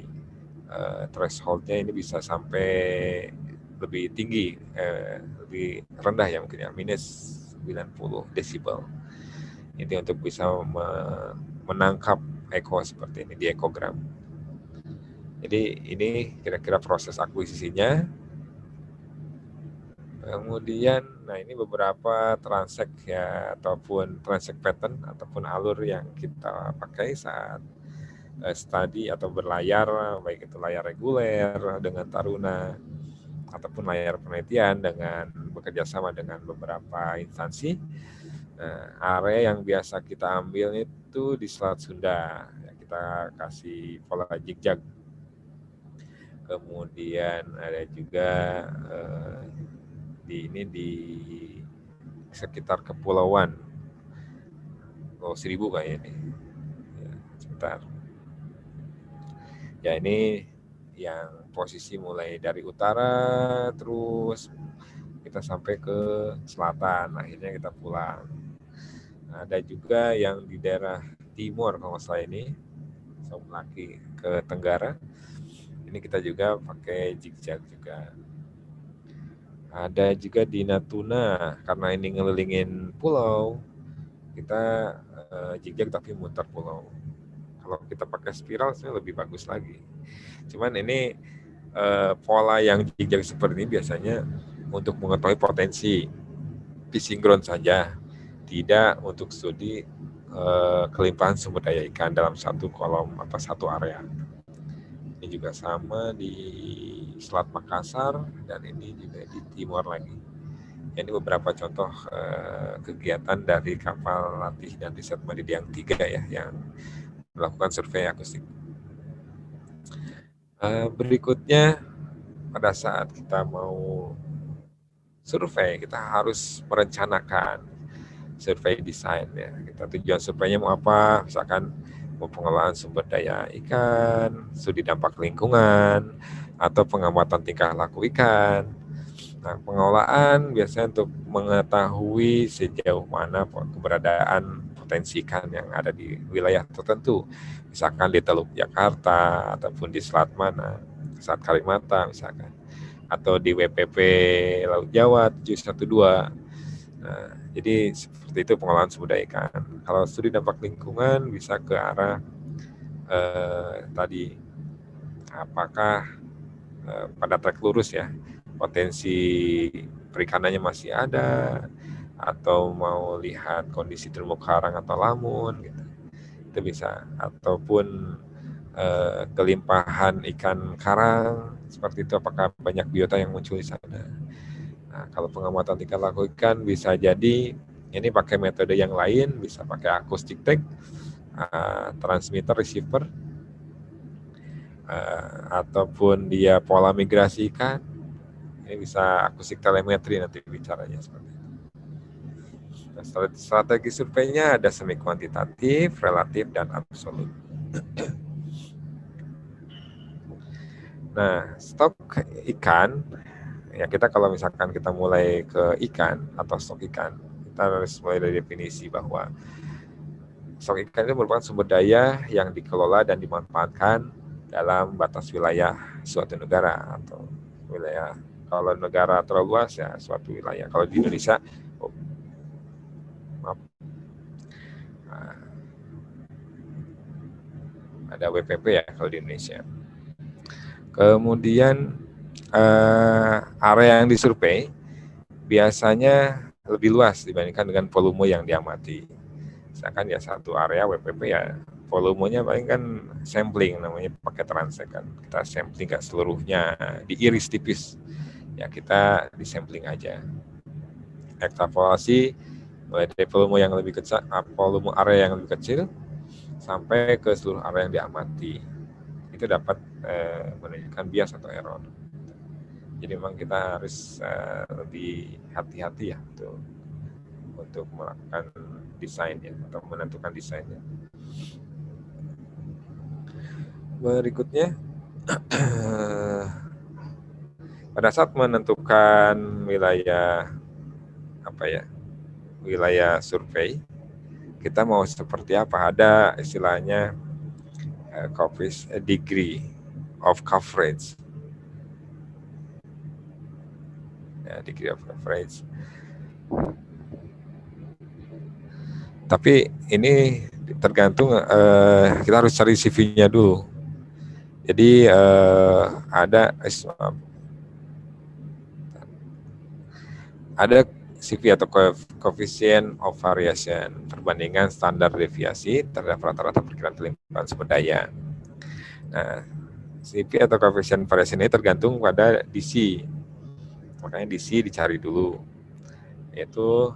B: thresholdnya ini bisa sampai lebih tinggi, lebih rendah ya mungkin ya, minus 90 desibel. Ini untuk bisa menangkap echo seperti ini di ekogram. Jadi ini kira-kira proses akuisisinya. Kemudian, nah ini beberapa transek ya, ataupun transek pattern ataupun alur yang kita pakai saat study atau berlayar, baik itu layar reguler dengan Taruna ataupun layar penelitian dengan bekerja sama dengan beberapa instansi. Nah, area yang biasa kita ambil itu di Selat Sunda, ya, kita kasih pola zigzag. Kemudian ada juga di sekitar kepulauan Pulau Seribu kayak ini. Ya, sebentar. Ya ini yang posisi mulai dari utara terus kita sampai ke selatan, akhirnya kita pulang. Nah, ada juga yang di daerah timur kalau nggak salah ini, Somlaki ke Tenggara. Ini kita juga pakai zigzag juga. Ada juga di Natuna, karena ini ngelilingin pulau, kita zigzag tapi muter pulau. Kalau kita pakai spiral sebenarnya lebih bagus lagi. Cuman ini pola yang zigzag seperti ini biasanya untuk mengetahui potensi disinkron saja, tidak untuk studi kelimpahan sumber daya ikan dalam satu kolom apa satu area. Ini juga sama di Selat Makassar dan ini juga di timur lagi. Ini beberapa contoh kegiatan dari kapal latih dan riset Madidi yang 3 ya, yang melakukan survei akustik. Berikutnya, pada saat kita mau survei, kita harus merencanakan survei desain ya. Kita tujuan surveinya mau apa? Misalkan mau pengelolaan sumber daya ikan, studi dampak lingkungan, atau pengamatan tingkah laku ikan. Nah, pengelolaan biasanya untuk mengetahui sejauh mana keberadaan potensi ikan yang ada di wilayah tertentu. Misalkan di Teluk Jakarta, ataupun di Selat mana, Selat Kalimantan misalkan. Atau di WPP Laut Jawa 712. Nah, jadi seperti itu pengelolaan sumber daya ikan. Kalau studi dampak lingkungan bisa ke arah tadi, apakah pada trek lurus ya, potensi perikanannya masih ada, atau mau lihat kondisi terumbu karang atau lamun gitu. Itu bisa, ataupun kelimpahan ikan karang seperti itu, apakah banyak biota yang muncul di sana. Nah, kalau pengamatan tingkah laku ikan bisa jadi ini pakai metode yang lain, bisa pakai acoustic tag, transmitter, receiver, ataupun dia pola migrasi ikan. Ini bisa akustik telemetri nanti bicaranya seperti itu. Nah, strategi surveinya ada semi kuantitatif, relatif, dan absolut. Nah, stok ikan, ya kita kalau misalkan kita mulai ke ikan atau stok ikan, kita harus mulai dari definisi bahwa stok ikan itu merupakan sumber daya yang dikelola dan dimanfaatkan dalam batas wilayah suatu negara atau wilayah. Kalau negara terlalu luas ya suatu wilayah. Kalau di Indonesia, ada WPP ya kalau di Indonesia. Kemudian area yang disurvei biasanya lebih luas dibandingkan dengan volume yang diamati. Misalkan ya satu area WPP ya volumenya paling kan sampling, namanya pakai transek kan. Kita sampling nggak seluruhnya, diiris tipis. Ya kita di sampling aja. Ekstrapolasi mulai dari volume yang lebih kecil, volume area yang lebih kecil sampai ke seluruh area yang diamati. Itu dapat menunjukkan bias atau error. Jadi memang kita harus lebih hati-hati ya untuk melakukan desainnya atau menentukan desainnya. Berikutnya, pada saat menentukan wilayah wilayah survei, kita mau seperti apa. Ada istilahnya degree of coverage. Ya, degree of coverage. Tapi ini tergantung, kita harus cari CV-nya dulu. Jadi ada CV atau coefficient of variation, perbandingan standar deviasi terhadap rata-rata perkiraan kelimpahan sumber daya. Nah, CV atau coefficient variation ini tergantung pada DC. Makanya DC dicari dulu, yaitu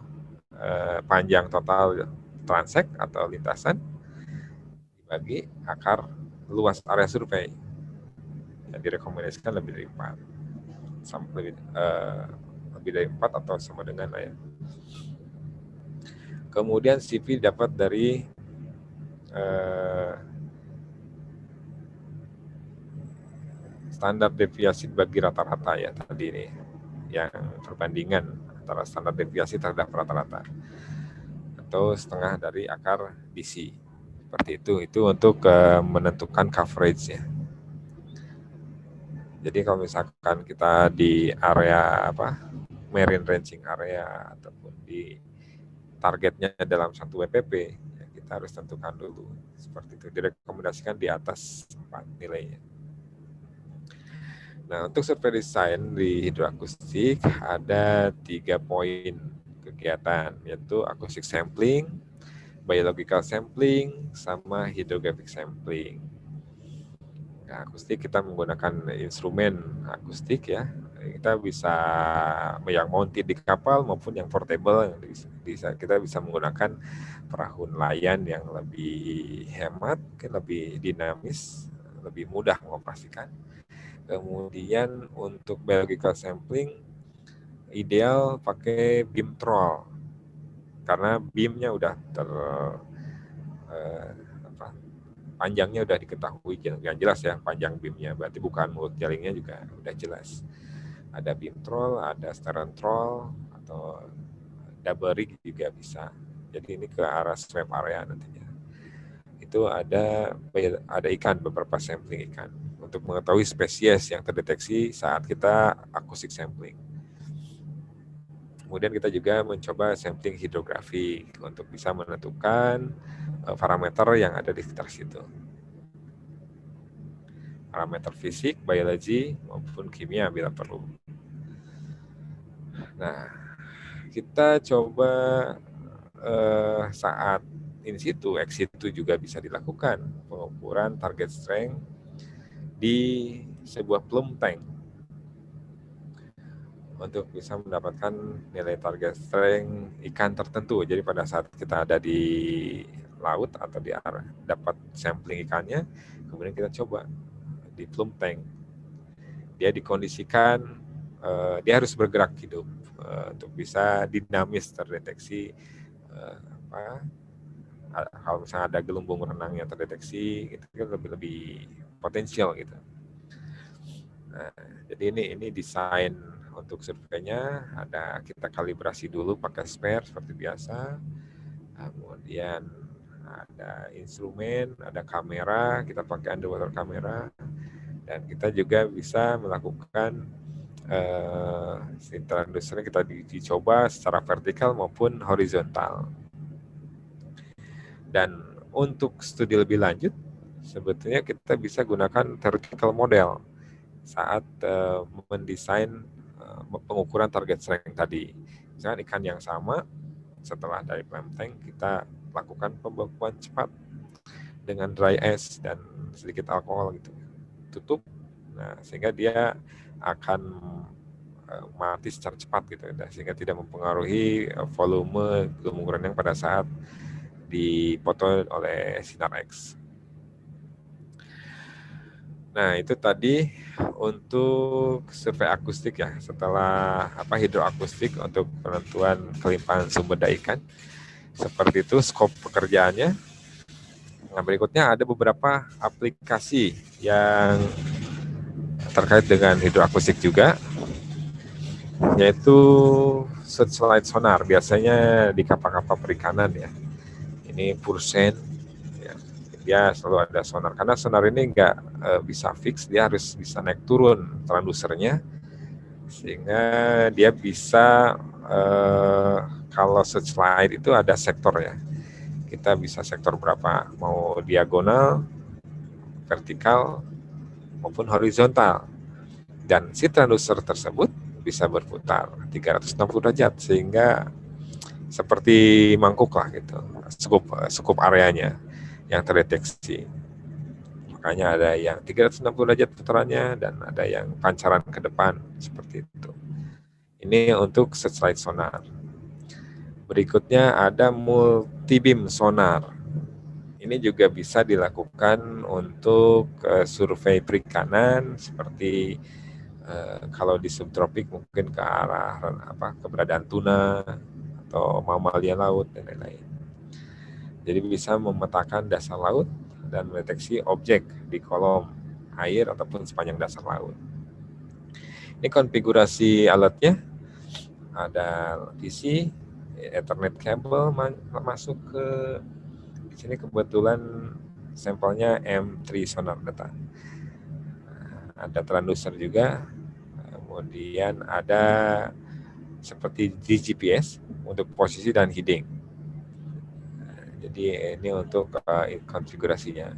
B: panjang total transek atau lintasan dibagi akar luas area survei. Yang direkomendasikan lebih dari 4. Lebih dari 4 atau sama dengan ya. Kemudian CV dapat dari standar deviasi bagi rata-rata ya tadi ini, yang perbandingan antara standar deviasi terhadap rata-rata atau setengah dari akar DC. Seperti itu untuk menentukan coverage ya. Jadi kalau misalkan kita di area marine ranging area ataupun di targetnya dalam 1 WPP, ya kita harus tentukan dulu. Seperti itu, direkomendasikan di atas 4 nilainya. Nah, untuk survei desain di hidroakustik ada 3 poin kegiatan, yaitu acoustic sampling, biological sampling, sama hydrographic sampling. Nah, akustik kita menggunakan instrumen akustik ya. Kita bisa yang mounted di kapal maupun yang portable, kita bisa menggunakan perahu nelayan yang lebih hemat, lebih dinamis, lebih mudah mengoperasikan. Kemudian untuk biological sampling ideal pakai beam troll karena beamnya udah panjangnya udah diketahui yang jelas ya, panjang beamnya, berarti bukan mulut jalingnya juga udah jelas. Ada beam troll, ada stern troll, atau double rig juga bisa. Jadi ini ke arah swim area nantinya. Itu ada ikan, beberapa sampling ikan untuk mengetahui spesies yang terdeteksi saat kita acoustic sampling. Kemudian kita juga mencoba sampling hidrografi untuk bisa menentukan parameter yang ada di sekitar situ. Parameter fisik, biologi, maupun kimia bila perlu. Nah, kita coba saat in situ, ex situ juga bisa dilakukan pengukuran target strength di sebuah plum tank untuk bisa mendapatkan nilai target strength ikan tertentu. Jadi pada saat kita ada di laut atau di arah dapat sampling ikannya, kemudian kita coba di plum tank. Dia dikondisikan, dia harus bergerak hidup untuk bisa dinamis terdeteksi kalau misalnya ada gelembung renang yang terdeteksi, itu kan lebih potensial gitu. Nah, jadi ini desain untuk surveinya, ada kita kalibrasi dulu pakai spare seperti biasa, kemudian ada instrumen, ada kamera, kita pakai underwater kamera, dan kita juga bisa melakukan sinteran industri kita dicoba secara vertikal maupun horizontal. Dan untuk studi lebih lanjut, sebetulnya kita bisa gunakan theoretical model saat mendesain pengukuran target strength tadi. Misalkan ikan yang sama, setelah dari plum tank kita lakukan pembekuan cepat dengan dry ice dan sedikit alkohol gitu, tutup, nah sehingga dia akan mati secara cepat gitu, sehingga tidak mempengaruhi volume gelembung renang pada saat dipotong oleh sinar X. Nah, itu tadi untuk survei akustik ya, setelah hidroakustik untuk penentuan kelimpahan sumber daya ikan. Seperti itu skop pekerjaannya. Nah, berikutnya ada beberapa aplikasi yang terkait dengan hidroakustik juga, yaitu searchlight sonar, biasanya di kapal-kapal perikanan ya. ini Pursen, ya, dia selalu ada sonar. Karena sonar ini nggak bisa fix, dia harus bisa naik turun transdusernya, sehingga dia bisa kalau searchlight itu ada sektor ya. Kita bisa sektor berapa, mau diagonal, vertikal, maupun horizontal. Dan si transducer tersebut bisa berputar 360 derajat, sehingga seperti mangkuk lah gitu, skup areanya yang terdeteksi. Makanya ada yang 360 derajat putarannya dan ada yang pancaran ke depan seperti itu. Ini untuk searchlight sonar. Berikutnya ada multi beam sonar. Ini juga bisa dilakukan untuk survei perikanan, seperti kalau di subtropik mungkin ke arah keberadaan tuna atau mamalia laut dan lain-lain. Jadi bisa memetakan dasar laut dan mendeteksi objek di kolom air ataupun sepanjang dasar laut. Ini konfigurasi alatnya, ada PC, Ethernet cable masuk ke di sini, kebetulan sampelnya M3 sonar data. Ada transducer juga, kemudian ada seperti di GPS untuk posisi dan heading. Jadi ini untuk konfigurasinya.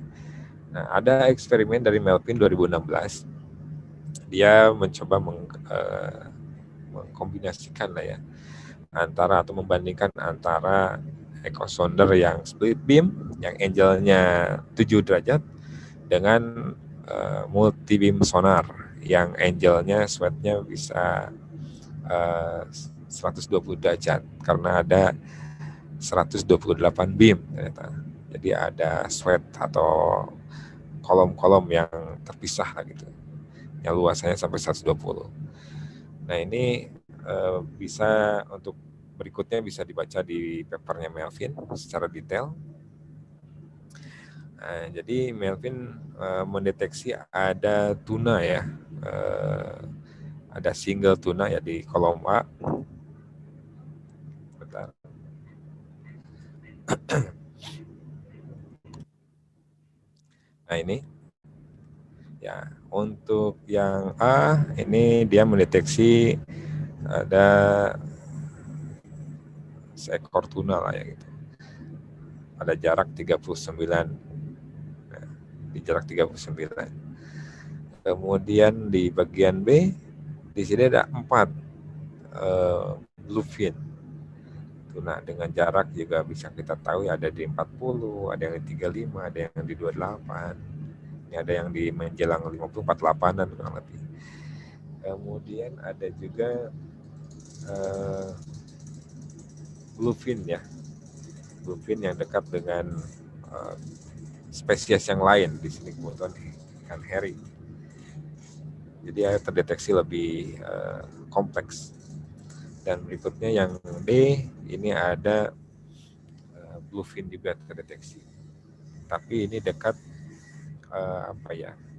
B: Nah, ada eksperimen dari Melvin 2016. Dia mencoba mengkombinasikan lah ya, antara atau membandingkan antara echo sounder yang split beam, yang angle-nya 7 derajat, dengan multi beam sonar yang angle-nya sweat-nya bisa 120 derajat, karena ada 128 beam ternyata. Jadi ada sweat atau kolom-kolom yang terpisah lah gitu, yang luasannya sampai 120. Nah ini bisa untuk berikutnya bisa dibaca di papernya Melvin secara detail. Nah, jadi Melvin mendeteksi ada tuna ya, ada single tuna ya di kolom A. Bentar. Nah ini ya, untuk yang A ini dia mendeteksi ada seekor tuna lah ya gitu. Ada jarak 39. Nah, di jarak 39. Kemudian di bagian B di sini ada 4 bluefin tuna dengan jarak juga bisa kita tahu ya, ada di 40, ada yang di 35, ada yang di 28. Ini ada yang di menjelang 50, 48-an kurang lebih. Kemudian ada juga bluefin ya. Bluefin yang dekat dengan spesies yang lain, di sini kebetulan ikan herring. Jadi terdeteksi lebih kompleks. Dan berikutnya yang D, ini ada bluefin juga terdeteksi. Tapi ini dekat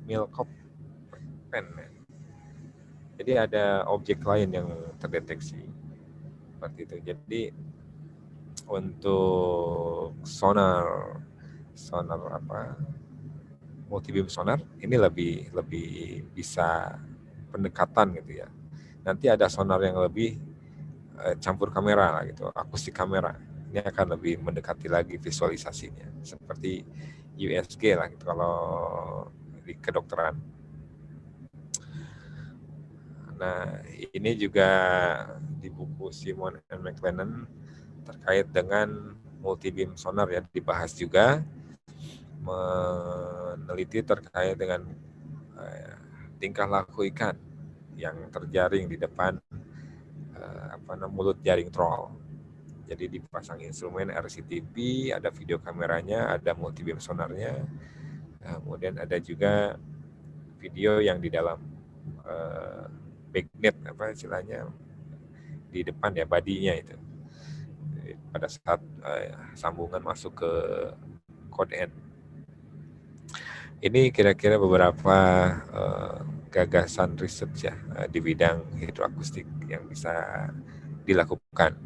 B: Milkop pen. Jadi ada objek lain yang terdeteksi seperti itu. Jadi untuk sonar multi beam sonar ini lebih bisa pendekatan gitu ya. Nanti ada sonar yang lebih campur kamera lah gitu, akustik kamera. Ini akan lebih mendekati lagi visualisasinya, seperti USG lah gitu kalau di kedokteran. Nah, ini juga di buku Simon and McLennan terkait dengan multi beam sonar ya, dibahas juga, meneliti terkait dengan tingkah laku ikan yang terjaring di depan mulut jaring troll. Jadi dipasang instrumen RCTV, ada video kameranya, ada multi beam sonarnya, kemudian ada juga video yang di dalam backnet istilahnya di depan ya, badinya itu. Pada saat sambungan masuk ke code end. Ini kira-kira beberapa gagasan riset ya di bidang hidroakustik yang bisa dilakukan.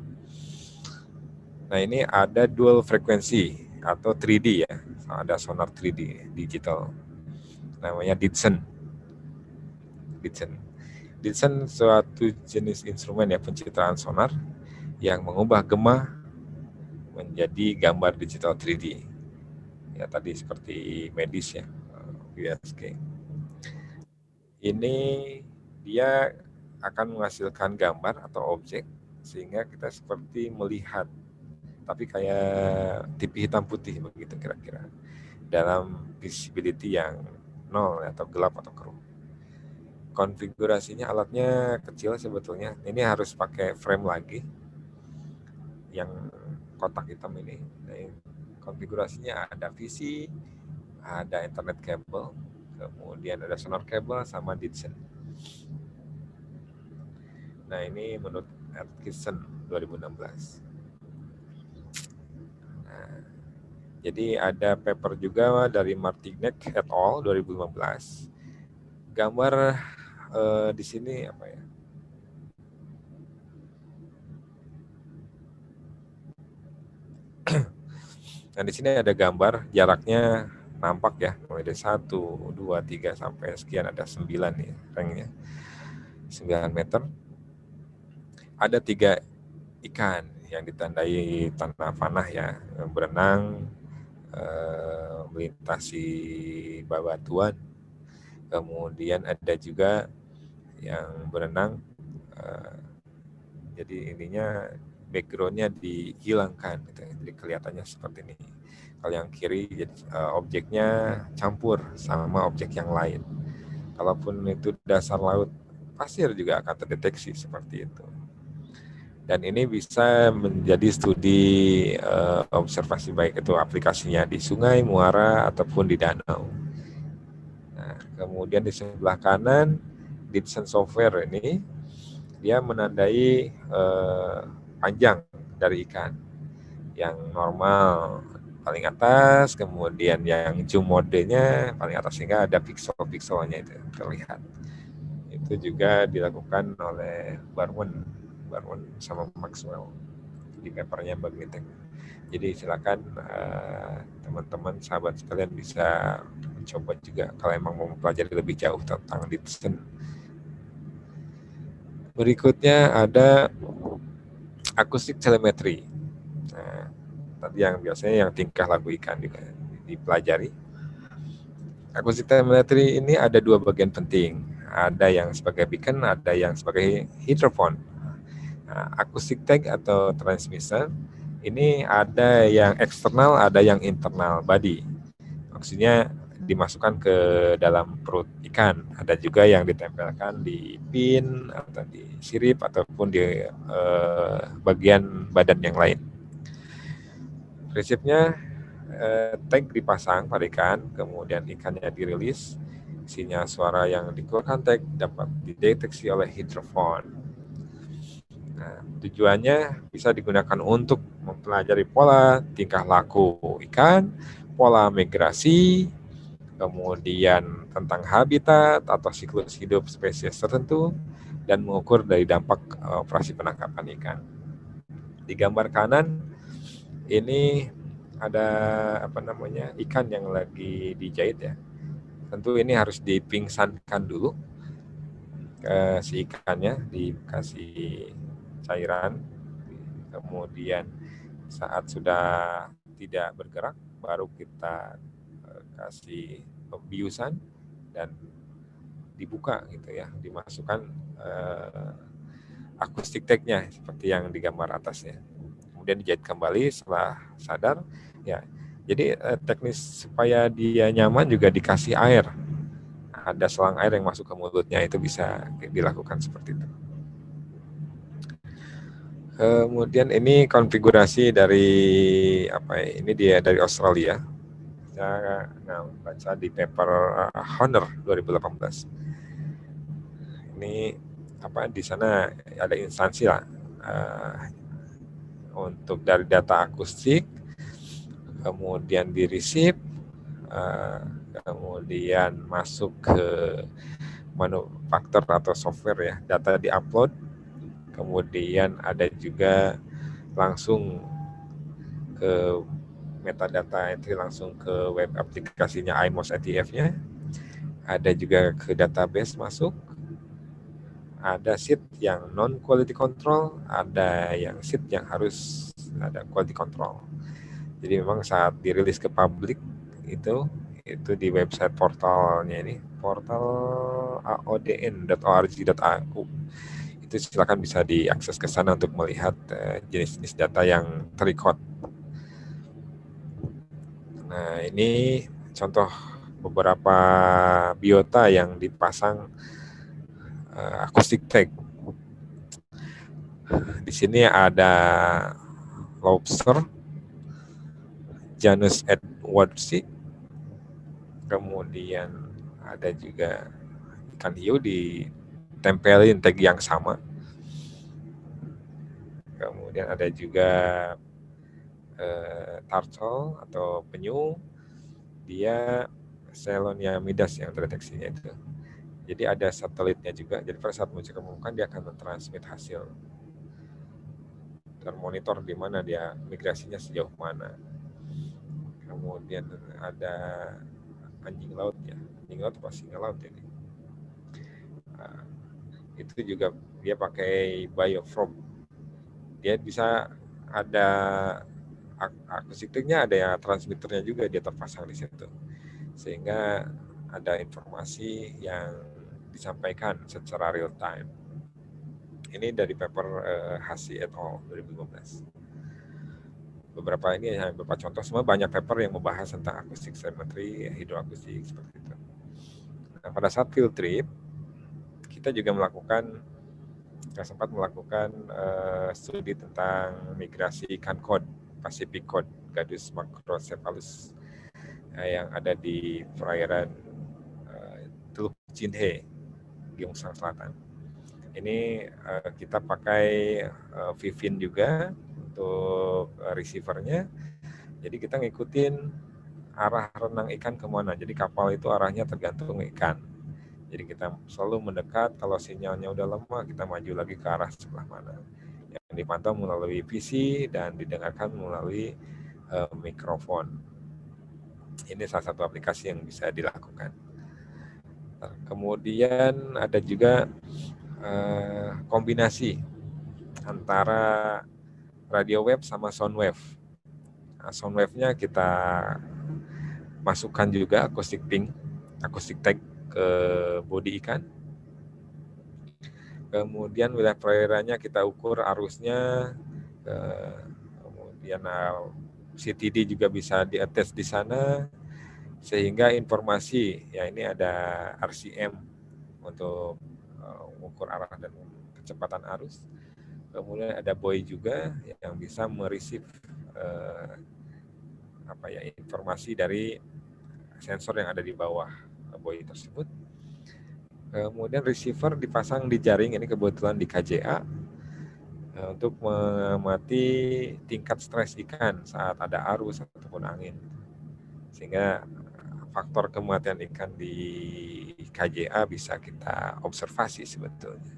B: Nah, ini ada dual frekuensi atau 3D ya. Ada sonar 3D digital. Namanya Ditsen. Ditsen suatu jenis instrumen ya pencitraan sonar yang mengubah gema menjadi gambar digital 3D. Ya tadi seperti medis ya, USG. Ini dia akan menghasilkan gambar atau objek sehingga kita seperti melihat, tapi kayak TV hitam putih begitu kira-kira, dalam visibility yang nol atau gelap atau keruh. Konfigurasinya alatnya kecil sebetulnya, ini harus pakai frame lagi yang kotak hitam ini. Nah, konfigurasinya ada VC, ada internet cable, kemudian ada sonar cable sama Ditsen. Nah, ini menurut Atkinson 2016. Nah, jadi ada paper juga dari Martinek et al. 2015. Gambar di sini apa ya? Nah, di sini ada gambar jaraknya nampak ya, mulai dari 1, 2, 3 sampai sekian, ada 9 nih ranknya. 9 meter. Ada 3 ikan yang ditandai tanda panah ya, berenang melintasi bebatuan. Kemudian ada juga yang berenang, jadi ininya backgroundnya dihilangkan gitu. Jadi kelihatannya seperti ini. Kalau yang kiri jadi objeknya campur sama objek yang lain. Kalaupun itu dasar laut pasir juga akan terdeteksi seperti itu. Dan ini bisa menjadi studi observasi baik itu aplikasinya di sungai, muara ataupun di danau. Nah, kemudian di sebelah kanan Ditsen software ini dia menandai panjang dari ikan. Yang normal paling atas, kemudian yang zoom modenya paling atas sehingga ada pixel-pixelnya itu terlihat. Itu juga dilakukan oleh Barwon sama Maxwell di papernya Magnetic. Jadi silakan teman-teman sahabat sekalian bisa mencoba juga kalau emang mau mempelajari lebih jauh tentang Ditsen. Berikutnya ada akustik telemetri. Nah, tadi yang biasanya yang tingkah laku ikan juga dipelajari. Akustik telemetri ini ada 2 bagian penting. Ada yang sebagai beacon, ada yang sebagai hydrophone. Nah, acoustic tag atau transmitter ini ada yang eksternal, ada yang internal body. Maksudnya dimasukkan ke dalam perut ikan. Ada juga yang ditempelkan di pin atau di sirip ataupun di bagian badan yang lain. Prinsipnya tag dipasang pada ikan, kemudian ikannya dirilis. Sinyal suara yang dikeluarkan tag dapat dideteksi oleh hydrophone. Nah, tujuannya bisa digunakan untuk mempelajari pola tingkah laku ikan, pola migrasi, kemudian tentang habitat atau siklus hidup spesies tertentu, dan mengukur dari dampak operasi penangkapan ikan. Di gambar kanan ini ada ikan yang lagi dijahit ya. Tentu ini harus dipingsankan dulu si ikannya, dikasih cairan, kemudian saat sudah tidak bergerak baru kita kasih pembiusan dan dibuka gitu ya, dimasukkan akustik tag-nya seperti yang di gambar atasnya. Kemudian dijahit kembali setelah sadar ya. Jadi teknis supaya dia nyaman juga dikasih air. Ada selang air yang masuk ke mulutnya, itu bisa dilakukan seperti itu. Kemudian ini konfigurasi dari ini dia dari Australia. Saya baca di paper Honor 2018. Ini di sana ada instansi lah untuk dari data akustik, kemudian di receive, kemudian masuk ke manufaktur atau software ya, data di upload, kemudian ada juga langsung ke metadata entry langsung ke web aplikasinya iMOS ATF-nya. Ada juga ke database masuk. Ada sheet yang non quality control, ada yang sheet yang harus ada quality control. Jadi memang saat dirilis ke publik itu di website portalnya ini, portal aodn.org.au. Itu silakan bisa diakses ke sana untuk melihat jenis-jenis data yang terrecord. Nah, ini contoh beberapa biota yang dipasang acoustic tag. Di sini ada lobster, Janus edwardsi, kemudian ada juga ikan hiu ditempelin tag yang sama. Kemudian ada juga turtle atau penyu, dia Selonia midas yang terdeteksinya itu. Jadi ada satelitnya juga, jadi pada saat muncul ke permukaan dia akan mentransmit hasil, termonitor di mana dia migrasinya sejauh mana. Kemudian ada anjing laut ya, anjing laut apa singa laut ini. Itu juga dia pakai bioprobe. Dia bisa ada akustikernya, ada yang transmitternya juga dia terpasang di situ, sehingga ada informasi yang disampaikan secara real time. Ini dari paper Hasi et al. 2015. Beberapa ini hanya beberapa contoh, semua banyak paper yang membahas tentang akustik telemetri, hidroakustik seperti itu. Nah, pada saat field trip kita juga sempat melakukan studi tentang migrasi ikan kod, Pacific Cod, Gadus macrocephalus yang ada di perairan Teluk Jinhe, Gyeongsang Selatan. Ini kita pakai Vivin juga untuk receivernya. Jadi kita ngikutin arah renang ikan kemana. Jadi kapal itu arahnya tergantung ikan. Jadi kita selalu mendekat, kalau sinyalnya udah lemah, kita maju lagi ke arah sebelah mana. Yang dipantau melalui PC dan didengarkan melalui mikrofon. Ini salah satu aplikasi yang bisa dilakukan. Kemudian ada juga kombinasi antara radio wave sama sound wave. Nah, sound wave-nya kita masukkan juga acoustic ping, acoustic tag ke bodi ikan. Kemudian wilayah perairannya kita ukur arusnya, kemudian CTD juga bisa di-attach di sana, sehingga informasi, ya ini ada RCM untuk mengukur arah dan kecepatan arus. Kemudian ada buoy juga yang bisa mereceive informasi dari sensor yang ada di bawah buoy tersebut. Kemudian receiver dipasang di jaring, ini kebetulan di KJA, untuk mengamati tingkat stres ikan saat ada arus ataupun angin. Sehingga faktor kematian ikan di KJA bisa kita observasi sebetulnya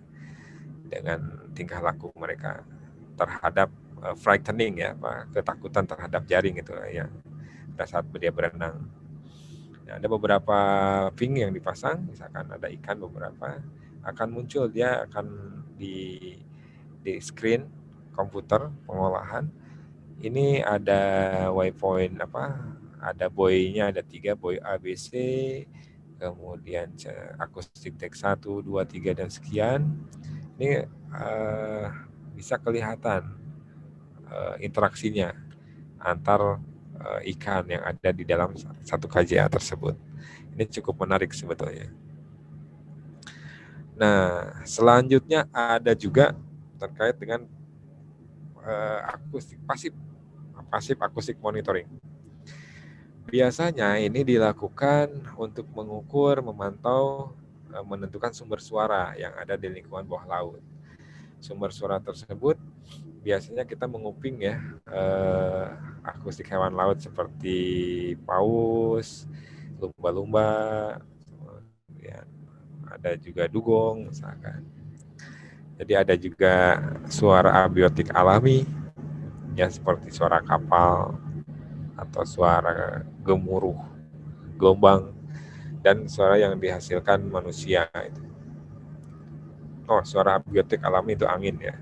B: dengan tingkah laku mereka terhadap frightening ya, ketakutan terhadap jaring itu ya pada saat dia berenang. Nah, ada beberapa ping yang dipasang, misalkan ada ikan beberapa, akan muncul, dia akan di screen komputer pengolahan. Ini ada waypoint ada buoy-nya, ada 3 buoy ABC, kemudian acoustic tag 1, 2, 3 dan sekian. Ini bisa kelihatan interaksinya antar ikan yang ada di dalam satu KJA tersebut. Ini cukup menarik sebetulnya. Nah, selanjutnya ada juga terkait dengan akustik pasif akustik monitoring. Biasanya ini dilakukan untuk mengukur, memantau, menentukan sumber suara yang ada di lingkungan bawah laut. Sumber suara tersebut biasanya kita menguping ya akustik hewan laut seperti paus, lumba-lumba, kemudian ada juga dugong misalkan. Jadi ada juga suara abiotik alami, ya seperti suara kapal atau suara gemuruh gelombang dan suara yang dihasilkan manusia itu. Oh, suara abiotik alami itu angin ya.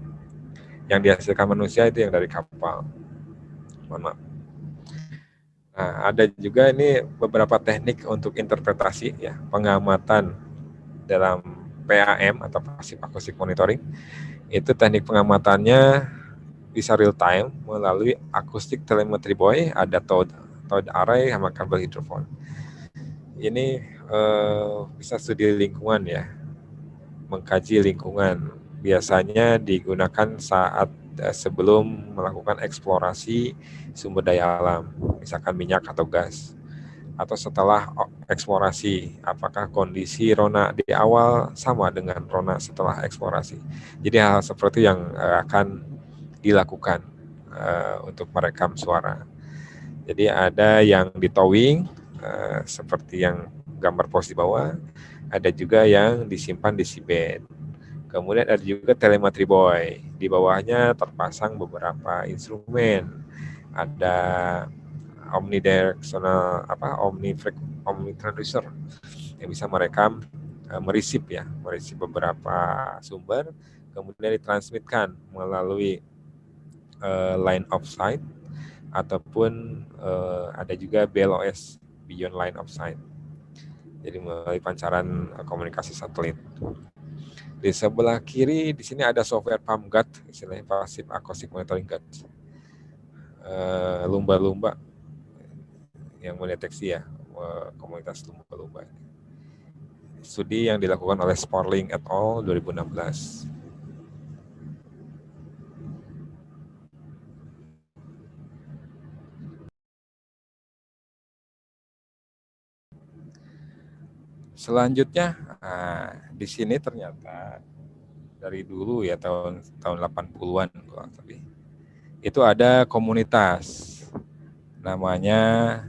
B: Yang dihasilkan manusia itu yang dari kapal. Mohon maaf. Nah, ada juga ini beberapa teknik untuk interpretasi ya, pengamatan dalam PAM atau Passive Acoustic Monitoring. Itu teknik pengamatannya bisa real time melalui acoustic telemetry buoy, ada towed array sama kabel hidrofon. Ini bisa studi lingkungan ya, mengkaji lingkungan. Biasanya digunakan saat sebelum melakukan eksplorasi sumber daya alam, misalkan minyak atau gas, atau setelah eksplorasi, apakah kondisi rona di awal sama dengan rona setelah eksplorasi. Jadi hal seperti yang akan dilakukan untuk merekam suara. Jadi ada yang di towing seperti yang gambar pos di bawah, ada juga yang disimpan di seabed. Kemudian ada juga telemetry buoy. Di bawahnya terpasang beberapa instrumen. Ada omnidirectional omnitransducer yang bisa merekam merisip beberapa sumber, kemudian ditransmitkan melalui line of sight ataupun ada juga BLOS, beyond line of sight. Jadi melalui pancaran komunikasi satelit. Di sebelah kiri di sini ada software PAMGUT, istilahnya Passive Acoustic Monitoring GUT. Lumba-lumba yang mendeteksi ya, komunitas lumba-lumba. Studi yang dilakukan oleh Sparling et al. 2016. Selanjutnya, di sini ternyata dari dulu ya tahun 80-an kurang lebih. Itu ada komunitas namanya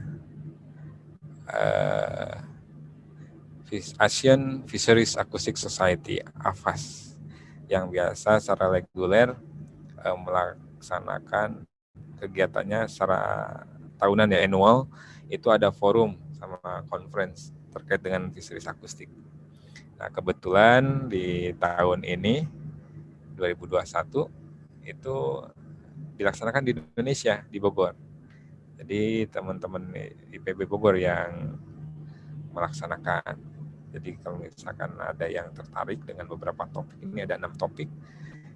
B: Asian Fisheries Acoustic Society (AFAS) yang biasa secara reguler melaksanakan kegiatannya secara tahunan ya, annual. Itu ada forum sama conference terkait dengan fisheries akustik. Nah, kebetulan di tahun ini 2021 itu dilaksanakan di Indonesia, di Bogor. Jadi teman-teman IPB Bogor yang melaksanakan. Jadi kalau misalkan ada yang tertarik dengan beberapa topik, ini ada 6 topik,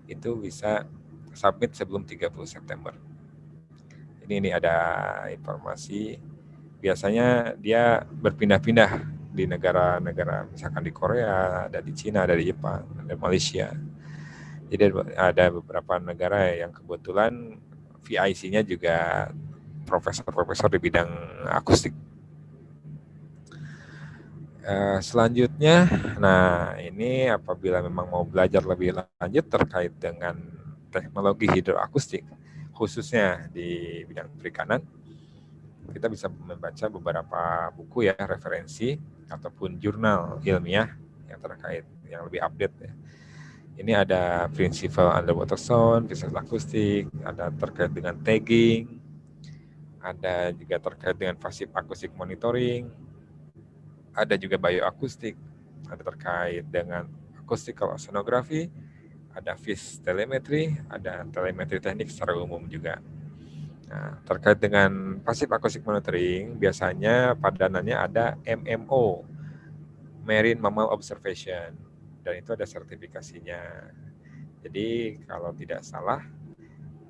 B: itu bisa submit sebelum 30 September. Ini ada informasi. Biasanya dia berpindah-pindah di negara-negara, misalkan di Korea, ada di Cina, ada di Jepang, ada di Malaysia. Jadi ada beberapa negara yang kebetulan VIC-nya juga profesor-profesor di bidang akustik. Selanjutnya, nah ini apabila memang mau belajar lebih lanjut terkait dengan teknologi hidroakustik, khususnya di bidang perikanan, kita bisa membaca beberapa buku ya, referensi ataupun jurnal ilmiah yang terkait, yang lebih update ya. Ini ada Principle Underwater Sound, Fisheries Akustik, ada terkait dengan tagging, ada juga terkait dengan Passive Acoustic Monitoring, ada juga bioakustik, ada terkait dengan acoustical oceanography, ada fish telemetry, ada telemetri teknik secara umum juga. Nah, terkait dengan Passive Acoustic Monitoring, biasanya padanannya ada MMO, Marine Mammal Observation, dan itu ada sertifikasinya. Jadi kalau tidak salah,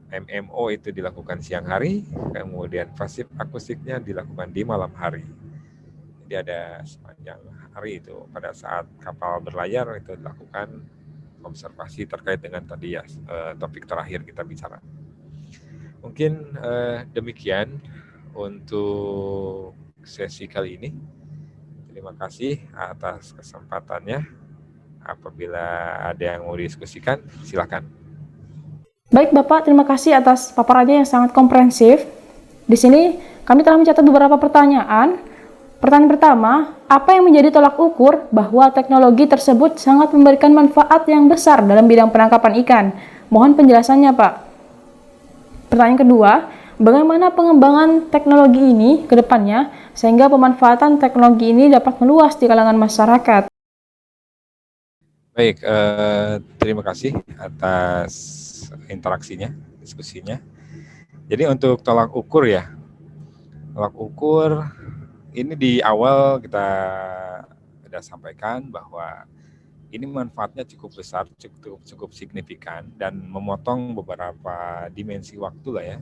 B: MMO itu dilakukan siang hari, kemudian Passive Akustiknya dilakukan di malam hari. Jadi ada sepanjang hari itu, pada saat kapal berlayar itu dilakukan observasi terkait dengan tadi ya, topik terakhir kita bicara. Mungkin demikian untuk sesi kali ini. Terima kasih atas kesempatannya. Apabila ada yang mau diskusikan, silakan.
A: Baik Bapak, terima kasih atas paparannya yang sangat komprehensif. Di sini kami telah mencatat beberapa pertanyaan. Pertanyaan pertama, apa yang menjadi tolak ukur bahwa teknologi tersebut sangat memberikan manfaat yang besar dalam bidang penangkapan ikan? Mohon penjelasannya, Pak. Pertanyaan kedua, bagaimana pengembangan teknologi ini ke depannya sehingga pemanfaatan teknologi ini dapat meluas di kalangan masyarakat?
B: Baik, terima kasih atas interaksinya, diskusinya. Jadi untuk tolak ukur ya, tolak ukur ini di awal kita sudah sampaikan bahwa ini manfaatnya cukup besar, cukup signifikan dan memotong beberapa dimensi waktu lah ya.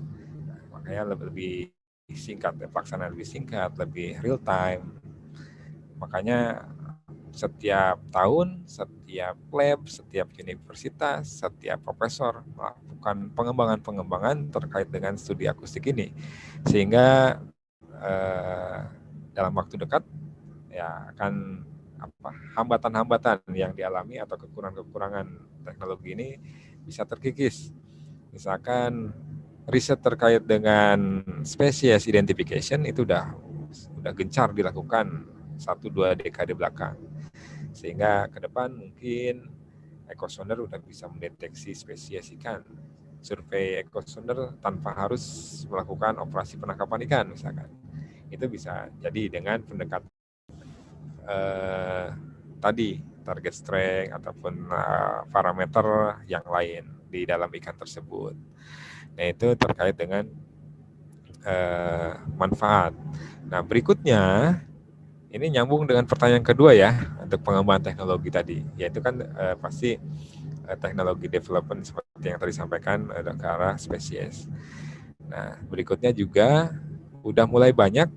B: Makanya lebih singkat, pelaksanaan lebih singkat, lebih real time. Makanya setiap tahun, setiap lab, setiap universitas, setiap profesor melakukan pengembangan-pengembangan terkait dengan studi akustik ini. Sehingga dalam waktu dekat ya akan hambatan-hambatan yang dialami atau kekurangan-kekurangan teknologi ini bisa terkikis. Misalkan riset terkait dengan spesies identification itu udah gencar dilakukan 1-2 dekade belakang. Sehingga ke depan mungkin ekosonder udah bisa mendeteksi spesies ikan. Survei ekosonder tanpa harus melakukan operasi penangkapan ikan misalkan. Itu bisa jadi dengan pendekatan tadi target strength ataupun parameter yang lain di dalam ikan tersebut. Nah itu terkait dengan manfaat. Nah berikutnya ini nyambung dengan pertanyaan kedua ya untuk pengembangan teknologi tadi, yaitu kan pasti teknologi development seperti yang tadi disampaikan ke arah spesies. Nah berikutnya juga udah mulai banyak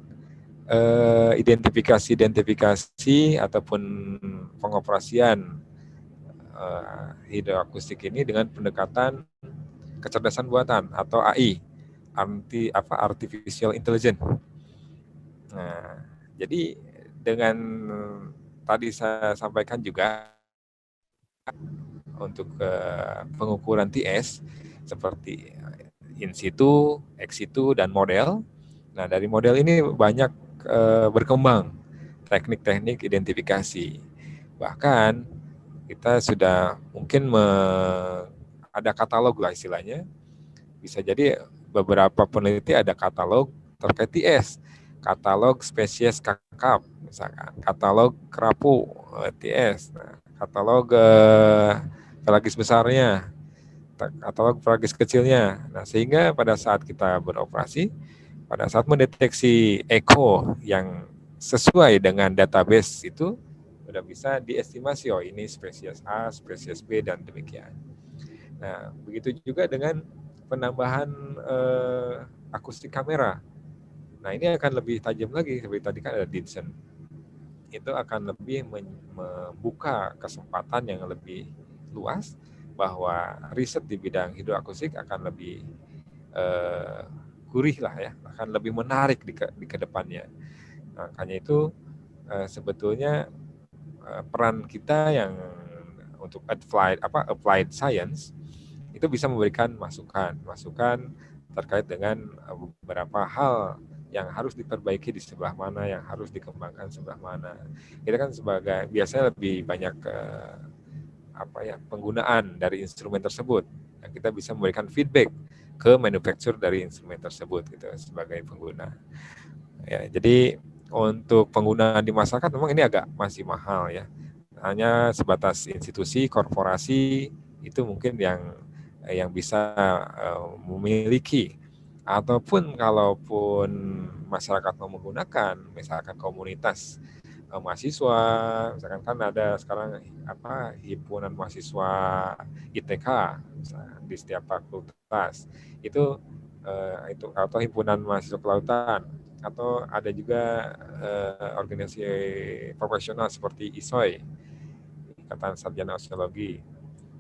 B: identifikasi ataupun pengoperasian hidroakustik ini dengan pendekatan kecerdasan buatan atau AI, artificial intelligence. Nah, jadi dengan tadi saya sampaikan juga untuk pengukuran TS seperti in situ, ex situ, dan model. Nah, dari model ini banyak berkembang teknik-teknik identifikasi. Bahkan kita sudah mungkin ada katalog lah istilahnya. Bisa jadi beberapa peneliti ada katalog terkait TS, katalog spesies kakap, misalkan katalog kerapu TS, katalog pelagis besarnya, katalog pelagis kecilnya. Nah, sehingga pada saat kita beroperasi, pada saat mendeteksi echo yang sesuai dengan database itu sudah bisa diestimasi, oh ini spesies A, spesies B, dan demikian. Nah, begitu juga dengan penambahan akustik kamera. Nah, ini akan lebih tajam lagi, seperti tadi kan ada Dinsen. Itu akan lebih membuka kesempatan yang lebih luas bahwa riset di bidang hidroakustik akan lebih gurih lah ya, akan lebih menarik di kedepannya. Nah, makanya itu sebetulnya peran kita yang untuk applied science itu bisa memberikan masukan terkait dengan beberapa hal yang harus diperbaiki di sebelah mana, yang harus dikembangkan sebelah mana. Kita kan sebagai biasanya lebih banyak penggunaan dari instrumen tersebut. Nah, kita bisa memberikan feedback ke manufacturer dari instrumen tersebut gitu sebagai pengguna. Ya, jadi untuk penggunaan di masyarakat memang ini agak masih mahal ya. Hanya sebatas institusi, korporasi itu mungkin yang bisa memiliki, ataupun kalaupun masyarakat mau menggunakan, misalkan komunitas mahasiswa, misalkan kan ada sekarang himpunan mahasiswa ITK misalkan, di setiap fakultas itu atau himpunan mahasiswa kelautan, atau ada juga organisasi profesional seperti ISOI, Ikatan Sarjana Oceologi,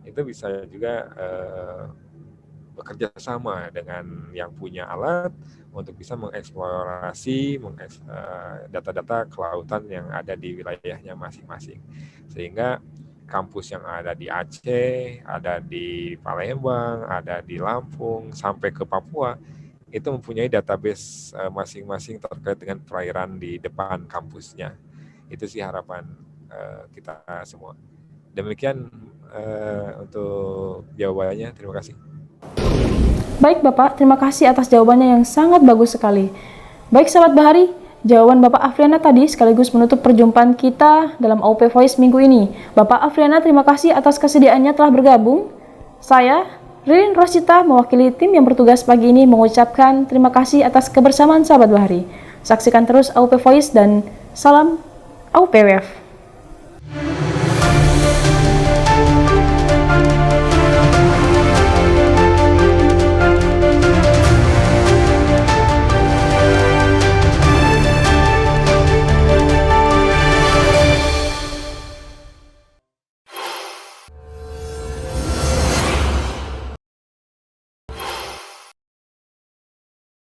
B: itu bisa juga bekerja sama dengan yang punya alat untuk bisa mengeksplorasi data-data kelautan yang ada di wilayahnya masing-masing. Sehingga kampus yang ada di Aceh, ada di Palembang, ada di Lampung, sampai ke Papua, itu mempunyai database masing-masing terkait dengan perairan di depan kampusnya. Itu sih harapan kita semua. Demikian untuk jawabannya. Terima kasih.
A: Baik Bapak, terima kasih atas jawabannya yang sangat bagus sekali. Baik sahabat Bahari, jawaban Bapak Afriana tadi sekaligus menutup perjumpaan kita dalam AUP Voice minggu ini. Bapak Afriana, terima kasih atas kesediaannya telah bergabung. Saya, Ririn Rosita, mewakili tim yang bertugas pagi ini mengucapkan terima kasih atas kebersamaan sahabat Bahari. Saksikan terus AUP Voice dan salam AUPWF.